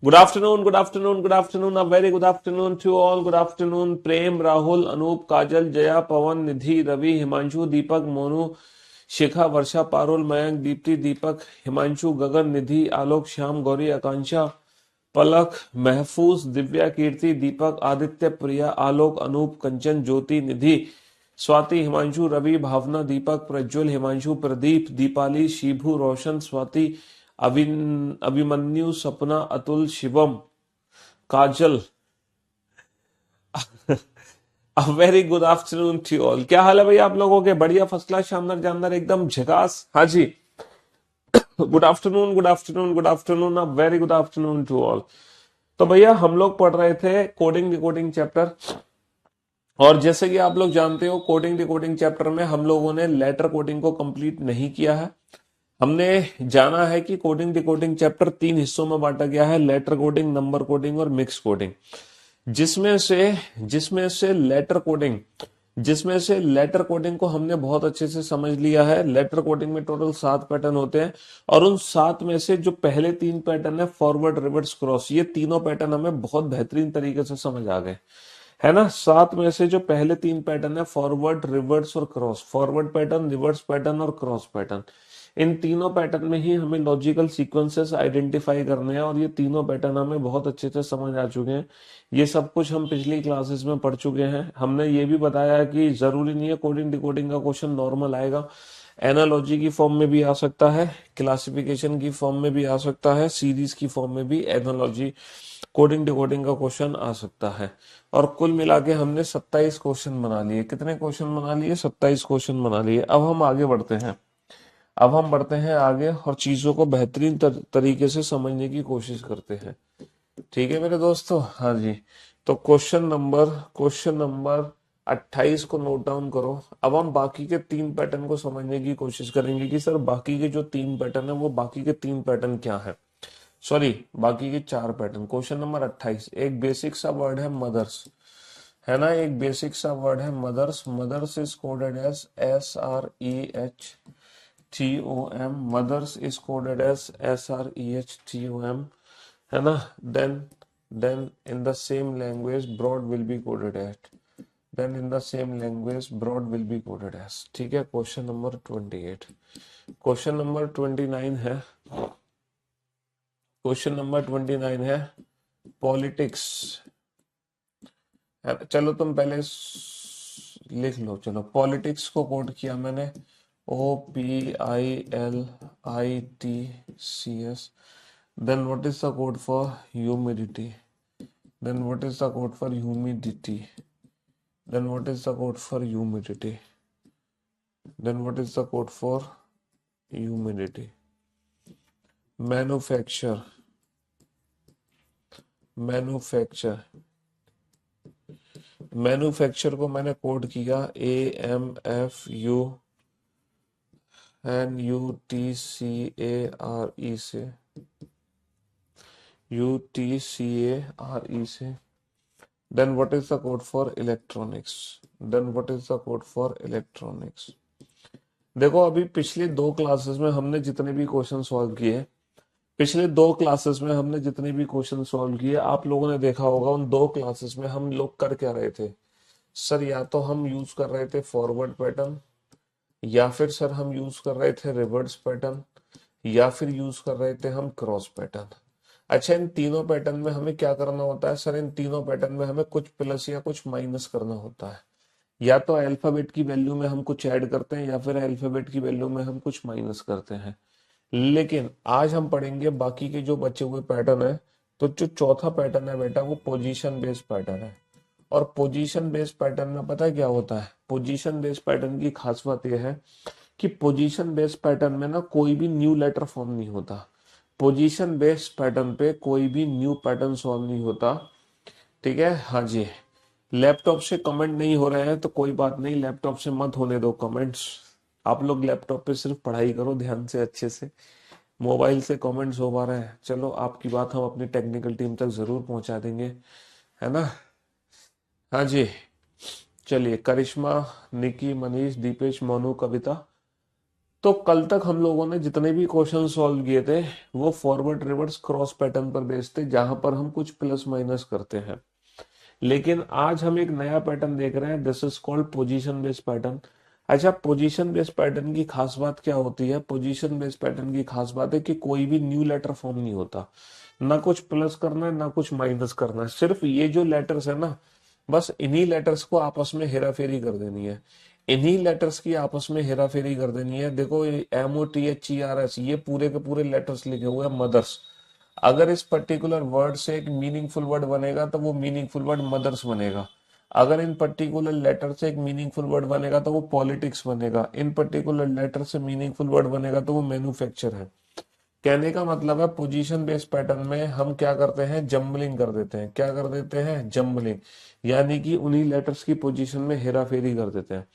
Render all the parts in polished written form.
Good afternoon, good afternoon, good afternoon, a very good afternoon to all. Good afternoon Prem, Rahul, Anoop, Kajal, Jaya, Pawan, Nidhi, Ravi, Himanshu, Deepak, Monu, Shikha, Varsha, Parul, Mayank, Deepti, Deepak, Himanshu, Gagan, Nidhi, Alok, Shyam, Gauri, Akanksha, Palak, Mahfooz, Divya, Kirti, Deepak, Aditya, Priya, Alok, Anoop, Kanchan, Jyoti, Nidhi, Swati, Himanshu, Ravi, Bhavna, Deepak, Prajwal, Himanshu, Pradeep, Deepali, शिभु, Roshan, Swati, Abhimanyu, Sapna, Atul, Shivam, Kajal. A very good afternoon to all. क्या हाल है भैया आप लोगों के? बढ़िया, first class, शानदार, जानदार, एकदम झकास। हाँ जी, good afternoon, good afternoon, good afternoon, a very good afternoon to all. तो भैया हम लोग पढ़ रहे थे कोडिंग डिकोडिंग चैप्टर, और जैसे कि आप लोग जानते हो कोडिंग डिकोडिंग चैप्टर में हम लोगों ने लेटर कोडिंग को कंप्लीट नहीं किया है। हमने जाना है कि कोडिंग डिकोडिंग चैप्टर तीन हिस्सों में बांटा गया है: लेटर कोडिंग, नंबर कोडिंग और मिक्स कोडिंग। जिसमें से जिसमें से लेटर कोडिंग जिसमें से लेटर कोडिंग को हमने बहुत अच्छे से समझ लिया है। लेटर कोडिंग में टोटल 7 पैटर्न होते हैं, और उन 7 में से जो पहले 3 पैटर्न है, फॉरवर्ड, रिवर्स, क्रॉस, ये तीनों पैटर्न हमें बहुत बेहतरीन तरीके से समझ आ गए, है ना। 7 में से जो पहले 3 पैटर्न है, फॉरवर्ड, रिवर्स और cross, forward pattern, reverse pattern और क्रॉस पैटर्न, इन तीनों पैटर्न में ही हमें लॉजिकल सीक्वेंसेस आइडेंटिफाई करने हैं, और ये तीनों पैटर्न हमें बहुत अच्छे से समझ आ चुके हैं। ये सब कुछ हम पिछली क्लासेस में पढ़ चुके हैं। हमने ये भी बताया है कि जरूरी नहीं है कोडिंग डिकोडिंग का क्वेश्चन नॉर्मल आएगा, एनालॉजी की फॉर्म में भी आ सकता है, क्लासिफिकेशन की फॉर्म में भी आ सकता है, सीरीज की फॉर्म में भी एनालॉजी कोडिंग डिकोडिंग का क्वेश्चन आ सकता है। और कुल मिला के हमने 27 क्वेश्चन बना लिए। कितने क्वेश्चन बना लिए? 27 क्वेश्चन बना लिए। अब हम बढ़ते हैं आगे और चीजों को बेहतरीन तरीके से समझने की कोशिश करते हैं। ठीक है मेरे दोस्तों? हाँ जी। तो क्वेश्चन नंबर 28 को नोट डाउन करो। अब हम बाकी के 3 पैटर्न को समझने की कोशिश करेंगे कि सर बाकी के जो 3 पैटर्न है वो बाकी के 3 पैटर्न क्या है। सॉरी, बाकी के 4 पैटर्न। क्वेश्चन नंबर 28, एक बेसिक सा वर्ड है मदर्स, है ना। एक बेसिक सा वर्ड है mothers. Mothers is coded as SREHTOM। Mothers is coded as SREHTOM, है ना। Then then in the same language broad will be coded at then in the same language broad will be coded as. ठीक है, question number 28। Question number 29 है question number 29 है politics. चलो तुम पहले लिख लो। चलो, पॉलिटिक्स को कोड किया मैंने OPILITCS। Then what is the code for humidity? Then what is the code for humidity? Then what is the code for humidity? Then what is the code for humidity? Manufacture manufacture manufacture को मैंने code किया AMFUNUTCARE से, UTCARE से। Then what is the code for electronics? Then what is the code for electronics? देखो, अभी पिछले 2 classes में हमने जितने भी क्वेश्चन सॉल्व किए, आप लोगों ने देखा होगा उन 2 क्लासेस में हम लोग कर क्या रहे थे। सर या तो हम यूज कर रहे थे फॉरवर्ड पैटर्न, या फिर सर हम यूज कर रहे थे रिवर्स पैटर्न, या फिर यूज कर रहे थे हम क्रॉस पैटर्न। अच्छा, इन तीनों पैटर्न में हमें क्या करना होता है? सर इन तीनों पैटर्न में हमें कुछ प्लस या कुछ माइनस करना होता है। या तो अल्फाबेट की वैल्यू में हम कुछ ऐड करते हैं, या फिर अल्फाबेट की वैल्यू में हम कुछ माइनस करते हैं। लेकिन आज हम पढ़ेंगे बाकी के जो बचे हुए पैटर्न है। तो जो चौथा पैटर्न है बेटा, वो पोजीशन बेस्ड पैटर्न है। और पोजीशन बेस्ड पैटर्न में पता है क्या होता है? पोजीशन बेस्ड पैटर्न की खास बात यह है कि पोजीशन बेस्ड पैटर्न में ना कोई भी न्यू लेटर फॉर्म नहीं होता। पोजीशन बेस्ड पैटर्न पे कोई भी न्यू पैटर्न सॉल्व नहीं होता। ठीक है, हाँ जी। लैपटॉप से कमेंट नहीं हो रहे हैं तो कोई बात नहीं, लैपटॉप से मत होने दो कमेंट्स। आप लोग लैपटॉप पे सिर्फ पढ़ाई करो ध्यान से, अच्छे से। मोबाइल से कमेंट्स हो पा रहे हैं, चलो आपकी बात हम अपनी टेक्निकल टीम तक जरूर पहुंचा देंगे, है ना। हाँ जी, चलिए। करिश्मा, निकी, मनीष, दीपेश, मोनू, कविता, तो कल तक हम लोगों ने जितने भी क्वेश्चन सॉल्व किए थे वो फॉरवर्ड रिवर्स क्रॉस पैटर्न पर बेस्ड थे, जहां पर हम कुछ प्लस माइनस करते हैं। लेकिन आज हम एक नया पैटर्न देख रहे हैं, this is called position based pattern. अच्छा, पोजीशन बेस्ड पैटर्न की खास बात क्या होती है? पोजीशन बेस्ड पैटर्न की खास बात है कि कोई भी न्यू लेटर फॉर्म नहीं होता, ना कुछ प्लस करना है ना कुछ माइनस करना है। सिर्फ ये जो लेटर्स है ना, बस इन्हीं लेटर्स को आपस में हेरा फेरी कर देनी है, इन्हीं लेटर्स की आपस में हेरा फेरी कर देनी है। देखो MOTHERS, ये पूरे के पूरे लेटर्स लिखे हुए हैं मदर्स। अगर इस पर्टिकुलर वर्ड से एक मीनिंगफुल वर्ड बनेगा तो वो मीनिंगफुल वर्ड मदर्स बनेगा। अगर इन पर्टिकुलर लेटर से एक मीनिंगफुल वर्ड बनेगा तो वो पॉलिटिक्स बनेगा। इन पर्टिकुलर लेटर से मीनिंगफुल वर्ड बनेगा तो वो मैन्युफैक्चर है। कहने का मतलब है पोजीशन बेस्ड पैटर्न में हम क्या करते हैं, जम्बलिंग कर देते हैं। क्या कर देते हैं? जम्बलिंग, यानी कि उन्हीं लेटर्स की पोजीशन में हेरा फेरी कर देते हैं।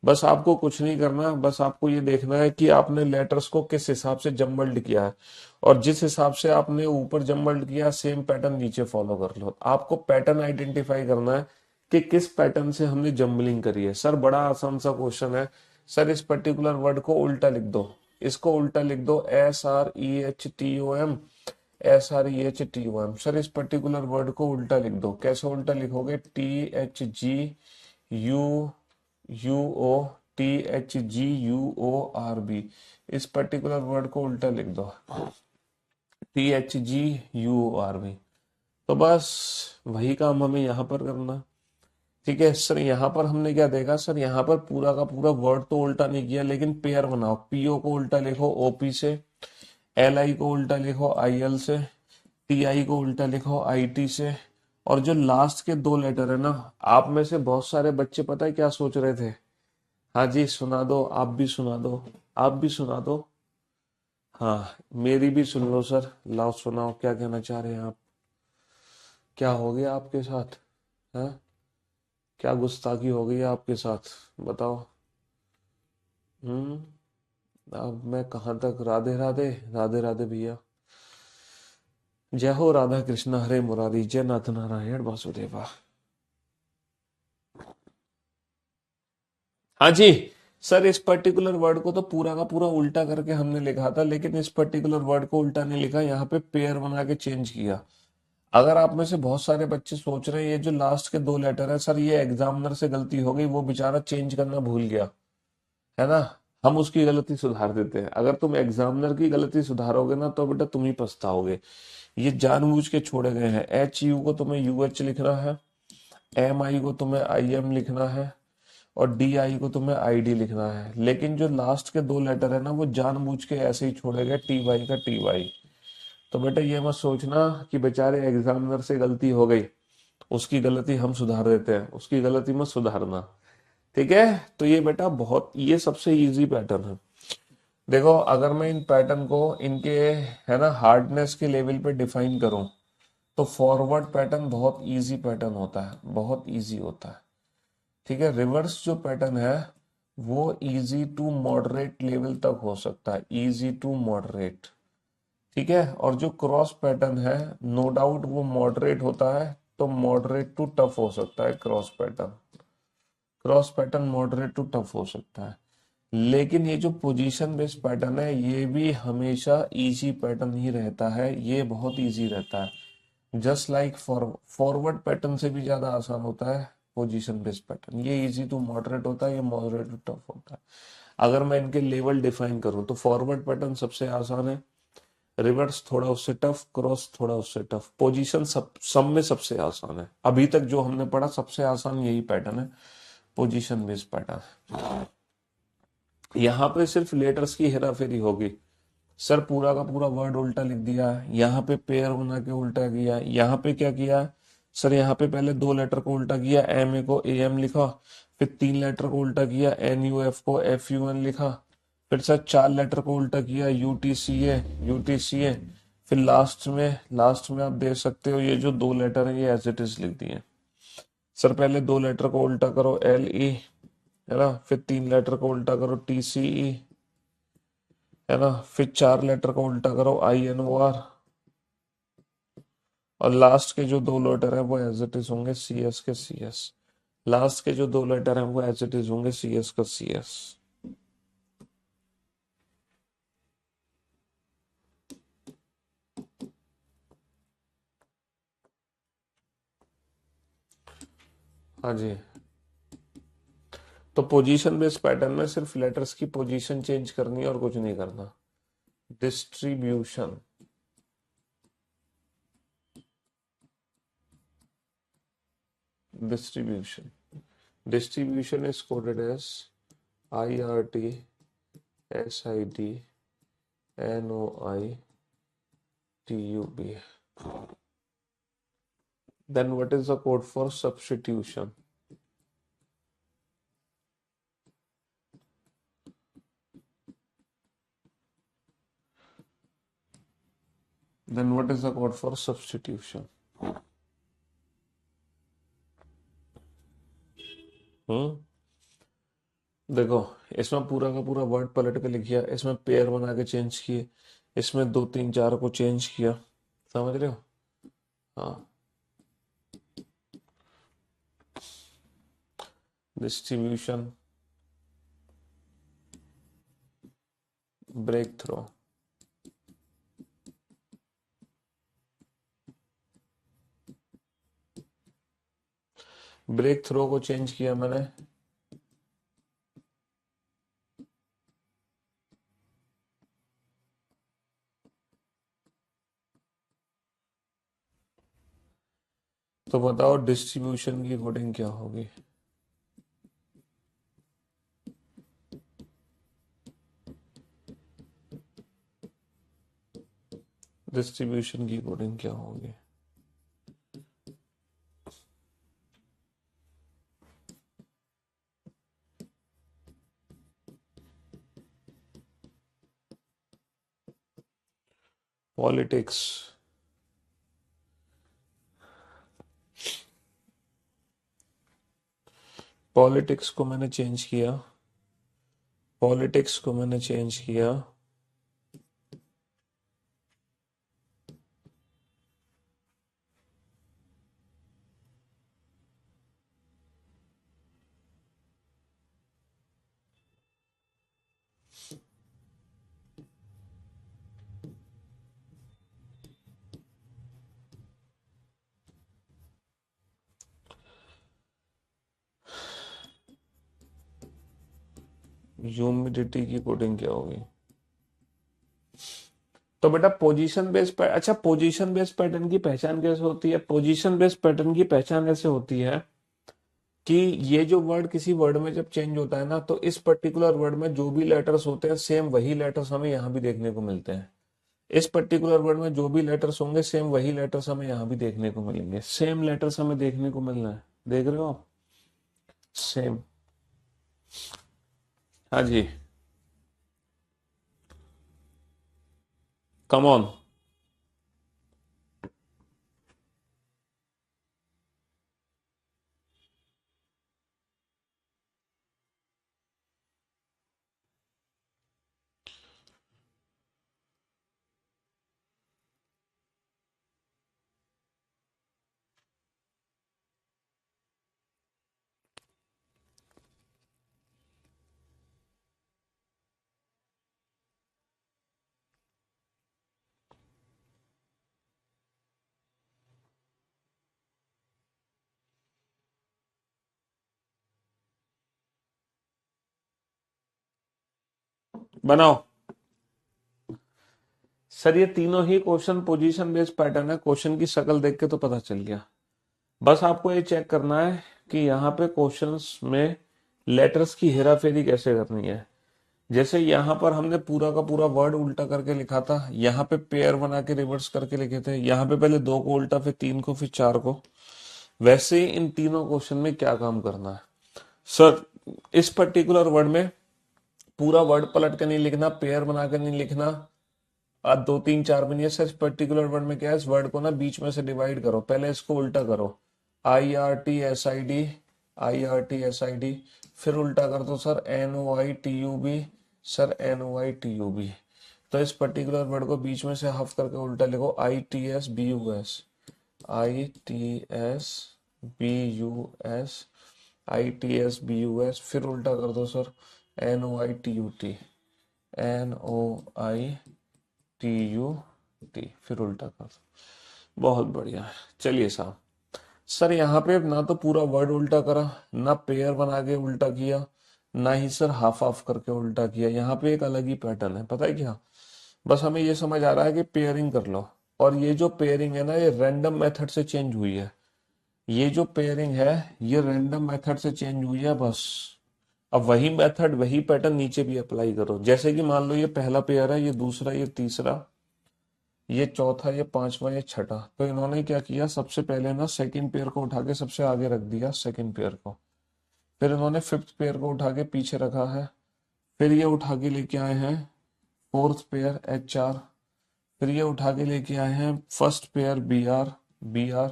बस आपको कुछ नहीं करना, बस आपको ये देखना है कि आपने लेटर्स को किस हिसाब से जम्बल्ड किया है, और जिस हिसाब से आपने ऊपर जम्बल्ड किया सेम पैटर्न नीचे फॉलो कर लो। आपको पैटर्न आइडेंटिफाई करना है कि किस पैटर्न से हमने जम्बलिंग करी है। सर बड़ा आसान सा क्वेश्चन है, सर इस पर्टिकुलर वर्ड को उल्टा लिख दो, इसको उल्टा लिख दो, SREHTOM, SREHTOM। सर इस पर्टिकुलर वर्ड को उल्टा लिख दो, कैसे उल्टा लिखोगे? THGUO, इस पर्टिकुलर वर्ड को उल्टा लिख दो, THGUORB। तो बस वही काम हमें यहाँ पर करना। ठीक है सर, यहाँ पर हमने क्या देखा? सर यहाँ पर पूरा का पूरा वर्ड तो उल्टा नहीं किया, लेकिन पेयर बनाओ। PO को उल्टा लिखो OP से, LI को उल्टा लिखो IL से, TI को उल्टा लिखो IT से, और जो लास्ट के दो लेटर है ना, आप में से बहुत सारे बच्चे पता है क्या सोच रहे थे? हाँ जी सुना दो, आप भी सुना दो, आप भी सुना दो। हाँ मेरी भी सुन लो सर, लाओ सुनाओ, क्या कहना चाह रहे हैं आप? क्या हो गया आपके साथ? है क्या गुस्ताखी हो गई है आपके साथ? बताओ। अब मैं कहाँ तक? राधे राधे, राधे राधे भैया। जय हो राधा कृष्ण हरे मुरारी, जय नाथ नारायण वासुदेवा। हाँ जी सर, इस पर्टिकुलर वर्ड को तो पूरा का पूरा उल्टा करके हमने लिखा था, लेकिन इस पर्टिकुलर वर्ड को उल्टा नहीं लिखा, यहाँ पे पेयर बना के चेंज किया। अगर आप में से बहुत सारे बच्चे सोच रहे हैं ये जो लास्ट के दो लेटर है सर ये एग्जामिनर से गलती हो गई, वो बेचारा चेंज करना भूल गया, है ना, हम उसकी गलती सुधार देते हैं। अगर तुम एग्जामिनर की गलती सुधारोगे ना तो बेटा तुम ही पछताओगे। ये जानबूझ के छोड़े गए हैं। HU को तुम्हें UH लिखना है, MI को तुम्हें IM लिखना है, और DI को तुम्हें ID लिखना है। लेकिन जो लास्ट के दो लेटर है ना वो जानबूझ के ऐसे ही छोड़े गए, TY का TY। तो बेटा ये मत सोचना कि बेचारे एग्जामिनर से गलती हो गई, उसकी गलती हम सुधार देते हैं, उसकी गलती मत सुधारना। ठीक है, तो ये बेटा बहुत, ये सबसे इजी पैटर्न है। देखो अगर मैं इन पैटर्न को इनके, है ना, हार्डनेस के लेवल पे डिफाइन करूं तो फॉरवर्ड पैटर्न बहुत इजी पैटर्न होता है, बहुत इजी होता है। ठीक है, रिवर्स जो पैटर्न है वो इजी टू मॉडरेट लेवल तक हो सकता है, इजी टू मॉडरेट। ठीक है, और जो क्रॉस पैटर्न है नो डाउट वो मॉडरेट होता है, तो मॉडरेट टू टफ हो सकता है cross pattern, cross pattern moderate to tough हो सकता है। लेकिन ये जो पोजीशन बेस्ड पैटर्न है ये भी हमेशा इजी पैटर्न ही रहता है, ये बहुत इजी रहता है। जस्ट लाइक फॉरवर्ड पैटर्न से भी ज्यादा आसान होता है पोजीशन बेस्ड पैटर्न। ये इजी टू मॉडरेट होता है, ये मॉडरेट टू टफ होता है। अगर मैं इनके लेवल डिफाइन करूं तो फॉरवर्ड पैटर्न सबसे आसान है, रिवर्स थोड़ा उससे टफ, क्रॉस थोड़ा उससे टफ, पोजीशन सब में सबसे आसान है। अभी तक जो हमने पढ़ा सबसे आसान यही पैटर्न है, पोजीशन बेस्ड पैटर्न। यहाँ पे सिर्फ लेटर्स की हेरा फेरी होगी। सर पूरा का पूरा वर्ड उल्टा लिख दिया, यहाँ पे पेयर बना के उल्टा किया, यहाँ पे क्या किया? सर यहाँ पे पहले दो लेटर को उल्टा किया, MA को AM लिखा, फिर तीन लेटर को उल्टा किया, NUF को FUN लिखा, फिर सर चार लेटर को उल्टा किया, UTCA, फिर लास्ट में आप देख सकते हो ये जो दो लेटर है ये एज इट इज लिख दिए। सर पहले दो लेटर को उल्टा करो, LE, है ना, फिर तीन लेटर को उल्टा करो, TCE, है ना, फिर चार लेटर को उल्टा करो, INOR, और लास्ट के जो दो लेटर है वो एज इट इज होंगे CS के CS। लास्ट के जो दो लेटर हैं वो एज इट इज होंगे CS का CS। हाँ जी। तो पोजीशन बेस्ड पैटर्न में सिर्फ लेटर्स की पोजीशन चेंज करनी है और कुछ नहीं करना। Distribution, distribution, distribution is coded as IRT, SID, NOI, TUB. Then what is the code for substitution? Then what is the code for substitution? हम्म देखो, इसमें पूरा का पूरा वर्ड पलट के लिख दिया, इसमें पेयर बना के चेंज किए, इसमें दो तीन चार को चेंज किया, समझ रहे हो? हाँ, distribution, breakthrough, breakthrough को चेंज किया मैंने, तो बताओ डिस्ट्रीब्यूशन की कोडिंग क्या होगी? डिस्ट्रीब्यूशन की कोडिंग क्या होगी? पॉलिटिक्स, पॉलिटिक्स को मैंने चेंज किया, पॉलिटिक्स को मैंने चेंज किया, ह्यूमिडिटी की कोडिंग क्या होगी? तो बेटा पोजीशन बेस्ड, अच्छा पोजीशन बेस्ड पैटर्न की पहचान कैसे होती है? पोजीशन बेस्ड पैटर्न की पहचान ऐसे होती है कि ये जो वर्ड किसी वर्ड में जब चेंज होता है ना, तो इस पर्टिकुलर वर्ड में जो भी लेटर्स होते हैं सेम वही लेटर्स हमें यहाँ भी देखने को मिलते हैं। इस पर्टिकुलर वर्ड में जो भी लेटर्स होंगे सेम वही लेटर्स हमें यहाँ भी देखने को मिलेंगे, सेम लेटर्स हमें देखने को मिलना है, देख रहे हो आप? सेम। हाँ जी, कम ऑन। बनाओ सर, ये तीनों ही क्वेश्चन पोजीशन बेस्ड पैटर्न है, क्वेश्चन की शक्ल देख के तो पता चल गया। बस आपको ये चेक करना है कि यहाँ पे क्वेश्चंस में लेटर्स की हेराफेरी कैसे करनी है। जैसे यहाँ पर हमने पूरा का पूरा वर्ड उल्टा करके लिखा था, यहाँ पे पेयर बना के रिवर्स करके लिखे थे, यहाँ पे पहले दो को उल्टा, फिर तीन को, फिर चार को। वैसे ही इन तीनों क्वेश्चन में क्या काम करना है सर? इस पर्टिकुलर वर्ड में पूरा वर्ड पलट के नहीं लिखना, पेयर बना के नहीं लिखना, आज दो तीन चार बनिए सर। इस पर्टिकुलर वर्ड में क्या है, इस वर्ड को ना बीच में से डिवाइड करो, पहले इसको उल्टा करो, IRT SID, IRT SID, फिर उल्टा कर दो सर NOITUB, सर NOITUB। तो इस पर्टिकुलर वर्ड को बीच में से हाफ करके उल्टा लिखो ITSBUS, ITSBUS, ITSBUS, फिर उल्टा कर दो सर NOITUT, NOITUT, फिर उल्टा कर दो। बहुत बढ़िया है, चलिए साहब सर यहाँ पे ना तो पूरा वर्ड उल्टा करा, ना पेयर बना के उल्टा किया, ना ही सर हाफ हाफ करके उल्टा किया। यहाँ पे एक अलग ही पैटर्न है, पता है क्या? बस हमें ये समझ आ रहा है कि पेयरिंग कर लो। और ये जो पेयरिंग है ना, ये रैंडम मेथड से चेंज हुई है। ये जो पेयरिंग है, ये रैंडम मेथड से चेंज हुई है बस। अब वही मेथड वही पैटर्न नीचे भी अप्लाई करो। जैसे कि मान लो ये पहला पेयर है, ये दूसरा, ये तीसरा, ये चौथा, ये पांचवा, ये छठा। तो इन्होंने क्या किया, सबसे पहले ना सेकंड पेयर को उठा के सबसे आगे रख दिया, सेकंड पेयर को। फिर इन्होंने फिफ्थ पेयर को उठा के पीछे रखा है। फिर ये उठा के लेके आए हैं फोर्थ पेयर HR। फिर ये उठा के लेके आए हैं फर्स्ट पेयर BR।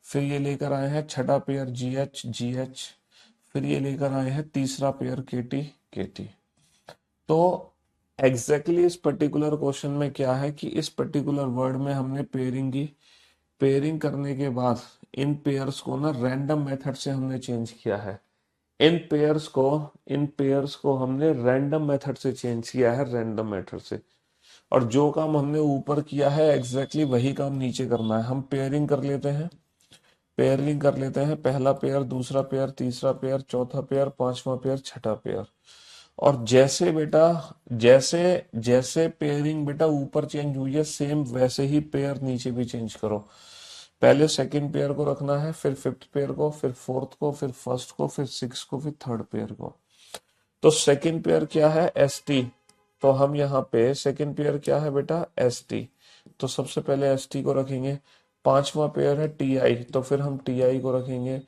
फिर ये लेकर आए हैं छठा पेयर GH। फिर ये लेकर आए हैं तीसरा पेयर KT। तो एग्जैक्टली exactly इस पर्टिकुलर क्वेश्चन में क्या है कि इस पर्टिकुलर वर्ड में हमने पेयरिंग की। पेयरिंग करने के बाद इन पेयर्स को ना रैंडम मेथड से हमने चेंज किया है। इन पेयर्स को हमने रैंडम मेथड से चेंज किया है, रैंडम मेथड से। और जो काम हमने ऊपर किया है एग्जैक्टली वही काम नीचे करना है। हम पेयरिंग कर लेते हैं, पेयरिंग कर लेते हैं, पहला पेयर, दूसरा पेयर, तीसरा पेयर, चौथा पेयर, पांचवा पेयर, छठा पेयर। और जैसे बेटा, जैसे जैसे पेयरिंग बेटा ऊपर चेंज हुई है, सेम वैसे ही पेयर नीचे भी चेंज करो। पहले सेकंड पेयर को रखना है, फिर फिफ्थ पेयर को, फिर फोर्थ को, फिर फर्स्ट को, फिर सिक्स को, फिर थर्ड पेयर को। तो सेकंड पेयर क्या है, ST। तो हम यहाँ पे सेकंड पेयर क्या है बेटा, ST। तो सबसे पहले ST को रखेंगे। पांचवा पेयर है TI, तो फिर हम TI को रखेंगे।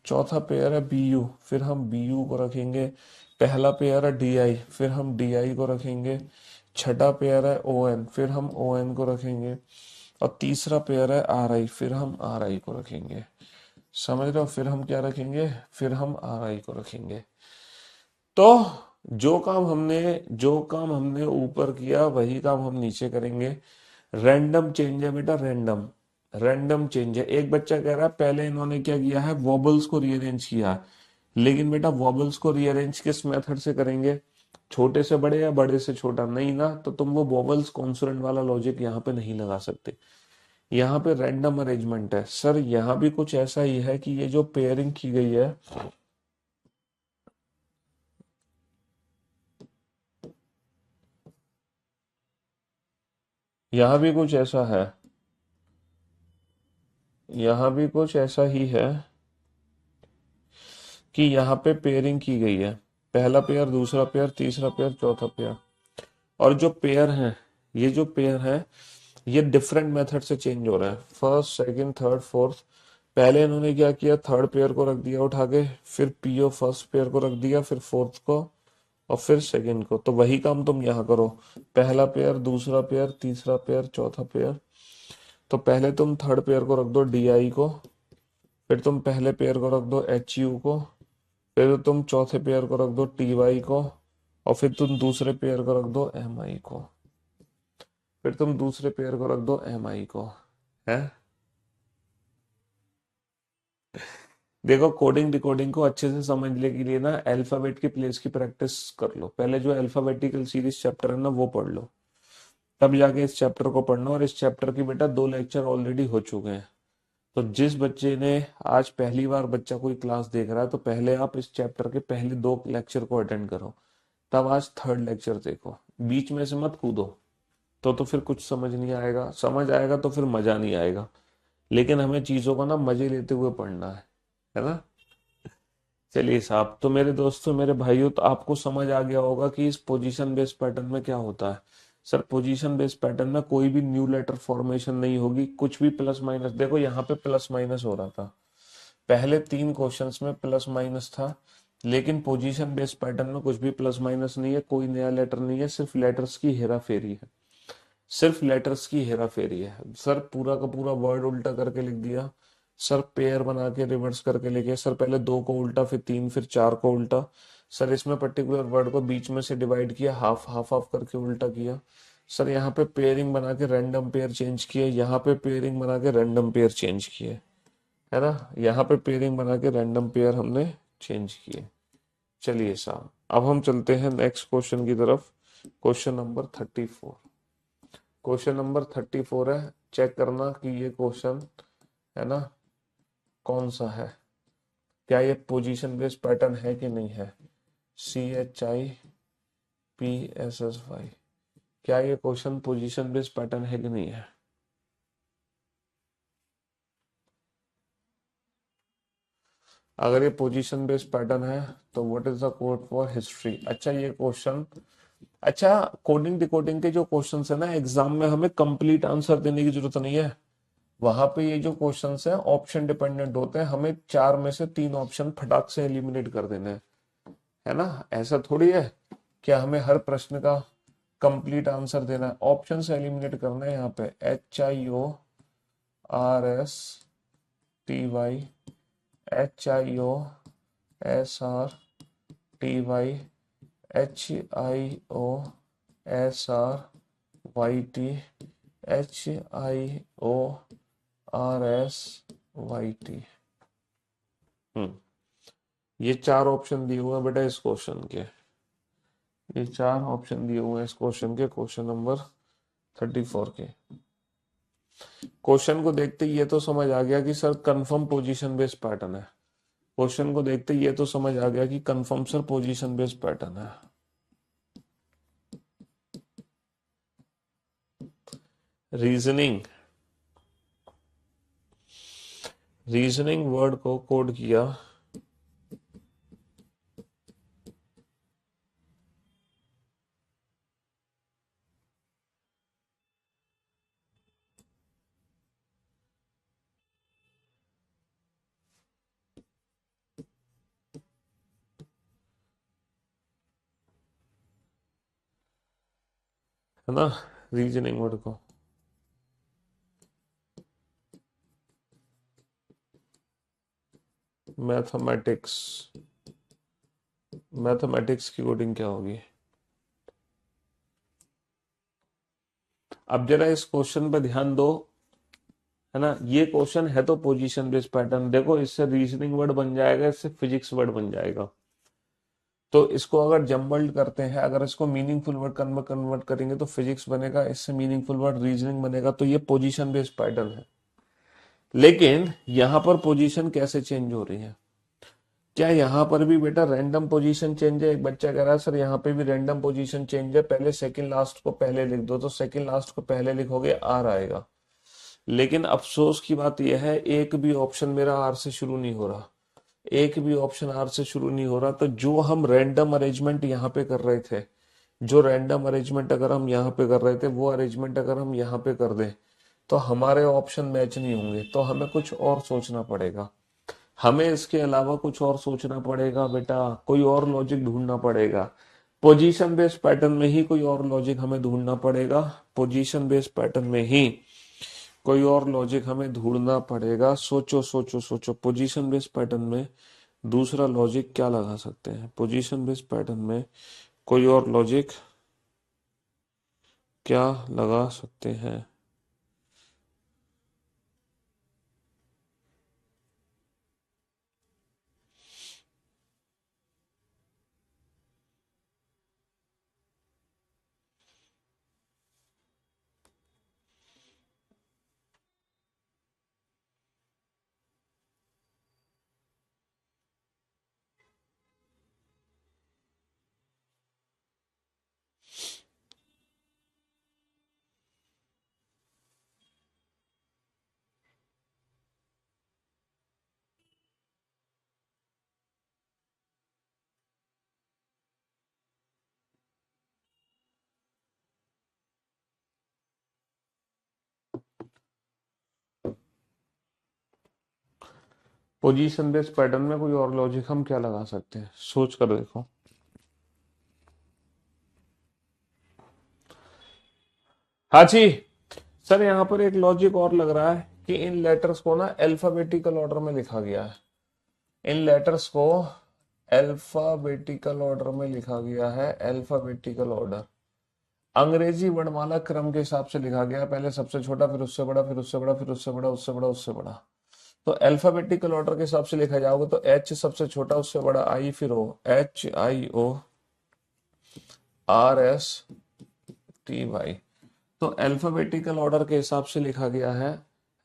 चौथा पेयर है BU, फिर हम BU को रखेंगे। पहला पेयर है DI, फिर हम DI को रखेंगे। छठा पेयर है ON, फिर हम ON को रखेंगे। और तीसरा पेयर है RI, फिर हम RI को रखेंगे। समझ रहे हो? फिर हम क्या रखेंगे, फिर हम RI को रखेंगे। तो जो काम हमने ऊपर किया वही काम हम नीचे करेंगे। रैंडम चेंज है बेटा, रैंडम रैंडम चेंज है। एक बच्चा कह रहा है पहले इन्होंने क्या किया है, वॉबल्स को रीअरेंज किया है। लेकिन बेटा वॉबल्स को रीअरेंज किस मेथड से करेंगे, छोटे से बड़े या बड़े से छोटा? नहीं ना, तो तुम वो वॉबल्स कॉन्सोनेंट वाला लॉजिक यहाँ पे नहीं लगा सकते। यहाँ पे रैंडम अरेंजमेंट है। सर यहाँ भी कुछ ऐसा ही है कि ये जो पेयरिंग की गई है, यहाँ भी कुछ ऐसा है, यहाँ भी कुछ ऐसा ही है कि यहाँ पे पेयरिंग की गई है। पहला पेयर, दूसरा पेयर, तीसरा पेयर, चौथा पेयर। और जो पेयर है, ये जो पेयर है, ये डिफरेंट मेथड से चेंज हो रहा है। First, second, third, fourth. पहले इन्होंने क्या किया, थर्ड पेयर को रख दिया उठा के, फिर PO फर्स्ट पेयर को रख दिया, फिर फोर्थ को, और फिर सेकंड को। तो वही काम तुम यहाँ करो। पहला पेयर, दूसरा पेयर, तीसरा पेयर, चौथा पेयर। तो पहले तुम थर्ड पेयर को रख दो DI को, फिर तुम पहले पेयर को रख दो HU को, फिर तुम चौथे पेयर को रख दो TY को, और फिर तुम दूसरे पेयर को रख दो MI को, फिर तुम दूसरे पेयर को रख दो MI को। है? देखो, कोडिंग डिकोडिंग को अच्छे से समझने के लिए ना अल्फाबेट की प्लेस की प्रैक्टिस कर लो। पहले जो अल्फाबेटिकल सीरीज चैप्टर है ना वो पढ़ लो, तब जाके इस चैप्टर को पढ़ना। और इस चैप्टर की बेटा 2 लेक्चर ऑलरेडी हो चुके हैं। तो जिस बच्चे ने आज पहली बार बच्चा कोई क्लास देख रहा है, तो पहले आप इस चैप्टर के पहले 2 लेक्चर को अटेंड करो, तब आज थर्ड लेक्चर देखो। बीच में से मत कूदो, तो फिर कुछ समझ नहीं आएगा। समझ आएगा तो फिर मजा नहीं आएगा। लेकिन हमें चीजों का ना मजे लेते हुए पढ़ना है ना? चलिए साहब, तो मेरे दोस्तों, मेरे भाइयों, तो आपको समझ आ गया होगा कि इस पोजीशन बेस्ड पैटर्न में क्या होता है। सर पोजीशन बेस्ड पैटर्न में कोई भी न्यू लेटर फॉर्मेशन नहीं होगी, कुछ भी प्लस माइनस। देखो यहाँ पे प्लस माइनस हो रहा था, पहले 3 क्वेश्चंस में प्लस माइनस था। लेकिन पोजीशन बेस्ड पैटर्न में कुछ भी प्लस माइनस नहीं है, कोई नया लेटर नहीं है, सिर्फ लेटर्स की हेरा फेरी है। सिर्फ लेटर्स की हेरा फेरी है। सर पूरा का पूरा वर्ड उल्टा करके लिख दिया। सर पेयर बना के रिवर्स करके लिखे। सर पहले 2 को उल्टा, फिर 3, फिर 4 को उल्टा। सर इसमें पर्टिकुलर वर्ड को बीच में से डिवाइड किया, हाफ हाफ हाफ करके उल्टा किया। सर यहाँ पे पेयरिंग बना के रैंडम पेयर चेंज किए, यहाँ पे पेयरिंग बना के रैंडम पेयर चेंज किए, है ना? यहाँ पे पेयरिंग बना के रैंडम पेयर हमने चेंज किए। चलिए साहब, अब हम चलते हैं नेक्स्ट क्वेश्चन की तरफ। Question number 34। क्वेश्चन नंबर 34 है, चेक करना कि ये क्वेश्चन, है ना, कौन सा है, क्या ये पोजीशन बेस्ड पैटर्न है कि नहीं है? CHIPSSY, क्या ये क्वेश्चन पोजीशन बेस्ड पैटर्न है कि नहीं है? अगर ये पोजीशन बेस्ड पैटर्न है तो what is the code for history? अच्छा ये क्वेश्चन, अच्छा कोडिंग डिकोडिंग के जो क्वेश्चंस है ना एग्जाम में, हमें कंप्लीट आंसर देने की जरूरत नहीं है। वहां पे ये जो क्वेश्चंस है ऑप्शन डिपेंडेंट होते हैं, हमें 4 में से 3 ऑप्शन फटाक से एलिमिनेट कर देने हैं, है ना? ऐसा थोड़ी है क्या हमें हर प्रश्न का कंप्लीट आंसर देना है, ऑप्शन से एलिमिनेट करना है। यहाँ पे HIORSTY, HIOSRTY, HIOSRYT, HIORSYT। ये 4 ऑप्शन दिए हुए हैं बेटा इस क्वेश्चन के, ये 4 ऑप्शन दिए हुए हैं इस क्वेश्चन के, क्वेश्चन नंबर 34 के। क्वेश्चन को देखते ही ये तो समझ आ गया कि sir confirm position based pattern है। क्वेश्चन को देखते ही ये तो समझ आ गया कि confirm sir position based pattern है। रीजनिंग, रीजनिंग वर्ड को कोड किया है ना, रीजनिंग वर्ड को मैथमेटिक्स, मैथमेटिक्स की कोडिंग क्या होगी? अब जरा इस क्वेश्चन पे ध्यान दो, है ना? ये क्वेश्चन है तो पोजीशन बेस्ड पैटर्न, देखो इससे रीजनिंग वर्ड बन जाएगा, इससे फिजिक्स वर्ड बन जाएगा। तो इसको अगर जम्बल्ड करते हैं, अगर इसको मीनिंगफुल वर्ड कन्वर्ट करेंगे तो फिजिक्स बनेगा, इससे मीनिंगफुल वर्ड रीजनिंग बनेगा, तो ये पोजीशन बेस्ड पैटर्न है। लेकिन यहां पर पोजीशन कैसे चेंज हो रही है? क्या यहाँ पर भी बेटा रैंडम पोजीशन चेंज है? एक बच्चा कह रहा है सर यहाँ पे भी रैंडम पोजीशन चेंज है, पहले सेकंड लास्ट को पहले लिख दो, तो सेकंड लास्ट को पहले लिखोगे आर आएगा। लेकिन अफसोस की बात यह है एक भी ऑप्शन मेरा आर से शुरू नहीं हो रहा, एक भी ऑप्शन आर से शुरू नहीं हो रहा। तो जो हम रैंडम अरेंजमेंट यहाँ पे कर रहे थे, जो रैंडम अरेंजमेंट अगर हम यहाँ पे कर रहे थे, वो अरेंजमेंट अगर हम यहाँ पे कर दें तो हमारे ऑप्शन मैच नहीं होंगे, तो हमें कुछ और सोचना पड़ेगा, हमें इसके अलावा कुछ और सोचना पड़ेगा बेटा, कोई और लॉजिक ढूंढना पड़ेगा। पोजीशन बेस्ड पैटर्न में ही कोई और लॉजिक हमें ढूंढना पड़ेगा, पोजीशन बेस्ड पैटर्न में ही कोई और लॉजिक हमें ढूंढना पड़ेगा। सोचो सोचो सोचो, पोजीशन बेस्ड पैटर्न में दूसरा लॉजिक क्या लगा सकते हैं? पोजीशन बेस्ड पैटर्न में कोई और लॉजिक क्या लगा सकते हैं? पोजीशन बेस्ड पैटर्न में कोई और लॉजिक हम क्या लगा सकते हैं? सोच कर देखो। हाँ जी सर, यहाँ पर एक लॉजिक और लग रहा है कि इन लेटर्स को ना अल्फाबेटिकल ऑर्डर में लिखा गया है, इन लेटर्स को अल्फाबेटिकल ऑर्डर में लिखा गया है, अल्फाबेटिकल ऑर्डर, अंग्रेजी वर्णमाला क्रम के हिसाब से लिखा गया है, पहले सबसे छोटा फिर उससे बड़ा फिर उससे बड़ा फिर उससे बड़ा उससे बड़ा उससे बड़ा। तो अल्फाबेटिकल ऑर्डर के हिसाब से लिखा जाओगे तो एच सबसे छोटा उससे बड़ा आई फिर ओ, HIORSTY। तो अल्फाबेटिकल ऑर्डर के हिसाब से लिखा गया है,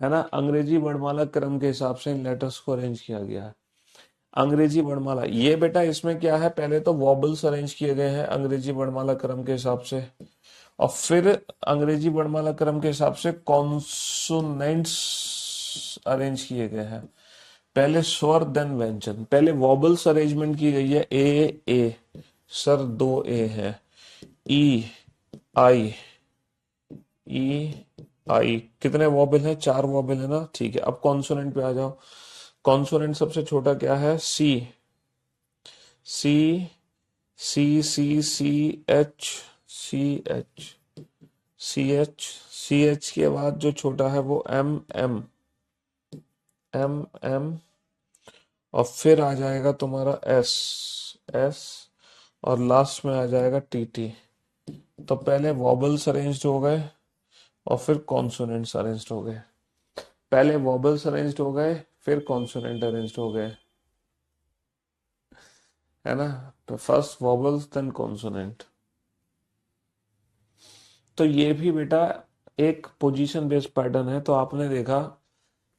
है ना। अंग्रेजी वर्णमाला क्रम के हिसाब से इन लेटर्स को अरेंज किया गया है। अंग्रेजी वर्णमाला, ये बेटा इसमें क्या है, पहले तो वॉबल्स अरेंज किए गए हैं अंग्रेजी वर्णमाला क्रम के हिसाब से, और फिर अंग्रेजी वर्णमाला क्रम के हिसाब से कॉन्सोनेंट्स अरेंज किए गए हैं। पहले स्वर देन व्यंजन, पहले वॉबल्स अरेंजमेंट की गई है, ए सर दो ए है, ई आई, ई आई, कितने वॉबल हैं, 4 वॉबल है ना, ठीक है। अब कॉन्सोनेंट पे आ जाओ। कॉन्सोनेंट सबसे छोटा क्या है, C, C C C C H, C H, C H, C H के बाद जो छोटा है वो एम एम, एम एम, और फिर आ जाएगा तुम्हारा एस, एस, और लास्ट में आ जाएगा टी टी। तो पहले वॉबल्स अरेंज्ड हो गए और फिर कॉन्सोनेंट्स अरेंज्ड हो गए, पहले वॉबल्स अरेंज्ड हो गए फिर कॉन्सोनेंट अरेंज्ड हो गए, है ना। तो फर्स्ट वॉबल्स देन कॉन्सोनेंट। तो ये भी बेटा एक पोजीशन बेस्ड पैटर्न है। तो आपने देखा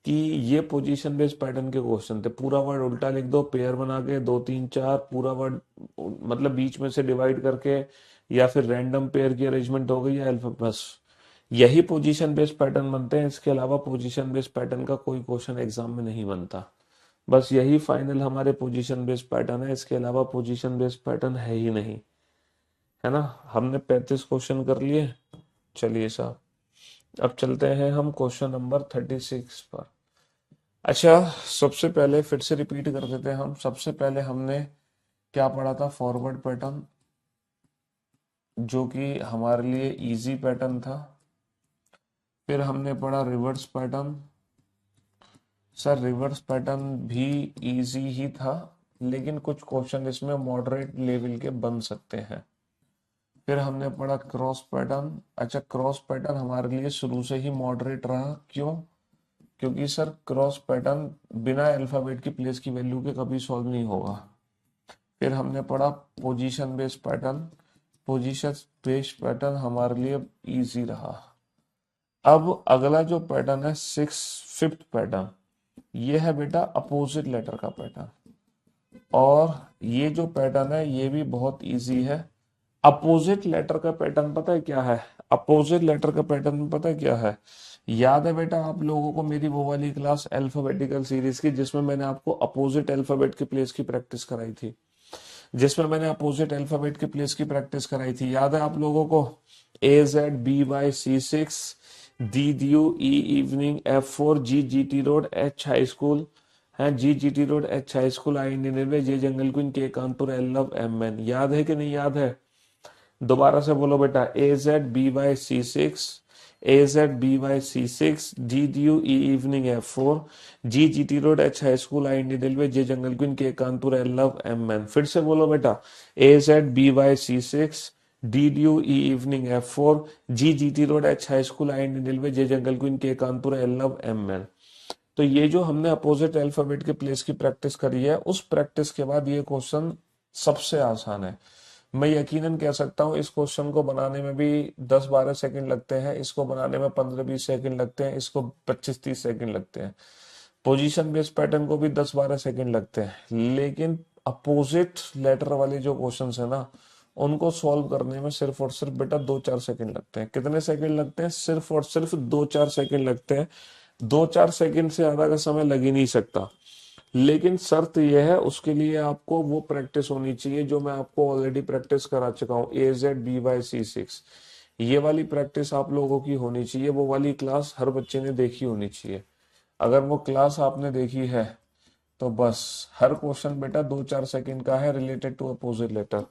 कि ये पोजीशन बेस्ड पैटर्न के क्वेश्चन थे, पूरा वर्ड उल्टा लिख दो, पेयर बना के 2 3 4, पूरा वर्ड मतलब बीच में से डिवाइड करके, या फिर रैंडम पेयर की अरेंजमेंट हो गई या अल्फाबेट, बस यही पोजीशन बेस्ड पैटर्न बनते हैं। इसके अलावा पोजीशन बेस्ड पैटर्न का कोई क्वेश्चन एग्जाम में नहीं बनता। बस यही फाइनल हमारे पोजीशन बेस्ड पैटर्न है, इसके अलावा पोजीशन बेस्ड पैटर्न है ही नहीं, है ना। हमने 35 क्वेश्चन कर लिए। चलिए साहब, अब चलते हैं हम क्वेश्चन नंबर 36 पर। अच्छा, सबसे पहले फिर से रिपीट कर देते हैं हम। सबसे पहले हमने क्या पढ़ा था, फॉरवर्ड पैटर्न, जो कि हमारे लिए इजी पैटर्न था। फिर हमने पढ़ा reverse pattern. Sir reverse pattern भी इजी ही था, लेकिन कुछ क्वेश्चन इसमें मॉडरेट लेवल के बन सकते हैं। फिर हमने पढ़ा क्रॉस पैटर्न। अच्छा, क्रॉस पैटर्न हमारे लिए शुरू से ही मॉडरेट रहा, क्यों, क्योंकि सर क्रॉस पैटर्न बिना अल्फाबेट की प्लेस की वैल्यू के कभी सॉल्व नहीं होगा। फिर हमने पढ़ा position based pattern. Position based pattern हमारे लिए इजी रहा। अब अगला जो पैटर्न है, फिफ्थ पैटर्न, ये है बेटा अपोजिट लेटर का पैटर्न। और ये जो पैटर्न है ये भी बहुत इजी है। अपोजिट लेटर का पैटर्न पता है क्या है, अपोजिट लेटर का पैटर्न पता है क्या है, याद है बेटा आप लोगों को मेरी वो वाली क्लास अल्फाबेटिकल सीरीज की, जिसमें मैंने आपको अपोजिट अल्फाबेट की प्लेस की प्रैक्टिस कराई थी, जिसमें मैंने अपोजिट अल्फाबेट की प्लेस की प्रैक्टिस कराई थी, याद है आप लोगों को। AZBY C6, DDU, evening, F4, GGT road, H high school है, GGT road, H high school, I99, J जंगल queen, K Kanpur, L love, MN, याद है कि नहीं याद है। दोबारा से बोलो बेटा, AZBY C6, DDU, evening, F4, GGT road, H high school, I90 railway, J जंगल queen, K Kanpur, L love, MN। फिर से बोलो बेटा, AZBY C6, DDU, evening, F4, GGT road, H high school, I90 railway, J जंगल queen, K Kanpur, L love, MN। तो ये जो हमने अपोजिट अल्फाबेट के प्लेस की प्रैक्टिस करी है, उस प्रैक्टिस के बाद ये क्वेश्चन सबसे आसान है। मैं यकीनन कह सकता हूँ इस क्वेश्चन को बनाने में भी 10-12 सेकंड लगते हैं, इसको बनाने में 15-20 सेकंड लगते हैं, इसको 25-30 सेकंड लगते हैं, पोजीशन बेस्ड पैटर्न को भी 10-12 सेकंड लगते हैं। लेकिन अपोजिट लेटर वाले जो क्वेश्चंस है ना, उनको सॉल्व करने में सिर्फ और सिर्फ बेटा 2-4 सेकंड लगते हैं। कितने सेकंड लगते हैं, सिर्फ और सिर्फ 2-4 सेकंड लगते हैं। 2-4 सेकंड से ज्यादा का समय लग ही नहीं सकता। लेकिन शर्त यह है, उसके लिए आपको वो प्रैक्टिस होनी चाहिए जो मैं आपको ऑलरेडी प्रैक्टिस करा चुका हूँ, AZBY C6। ये वाली प्रैक्टिस आप लोगों की होनी चाहिए, वो वाली क्लास हर बच्चे ने देखी होनी चाहिए। अगर वो क्लास आपने देखी है तो बस, हर क्वेश्चन बेटा 2-4 सेकंड का है रिलेटेड टू अपोजिट लेटर।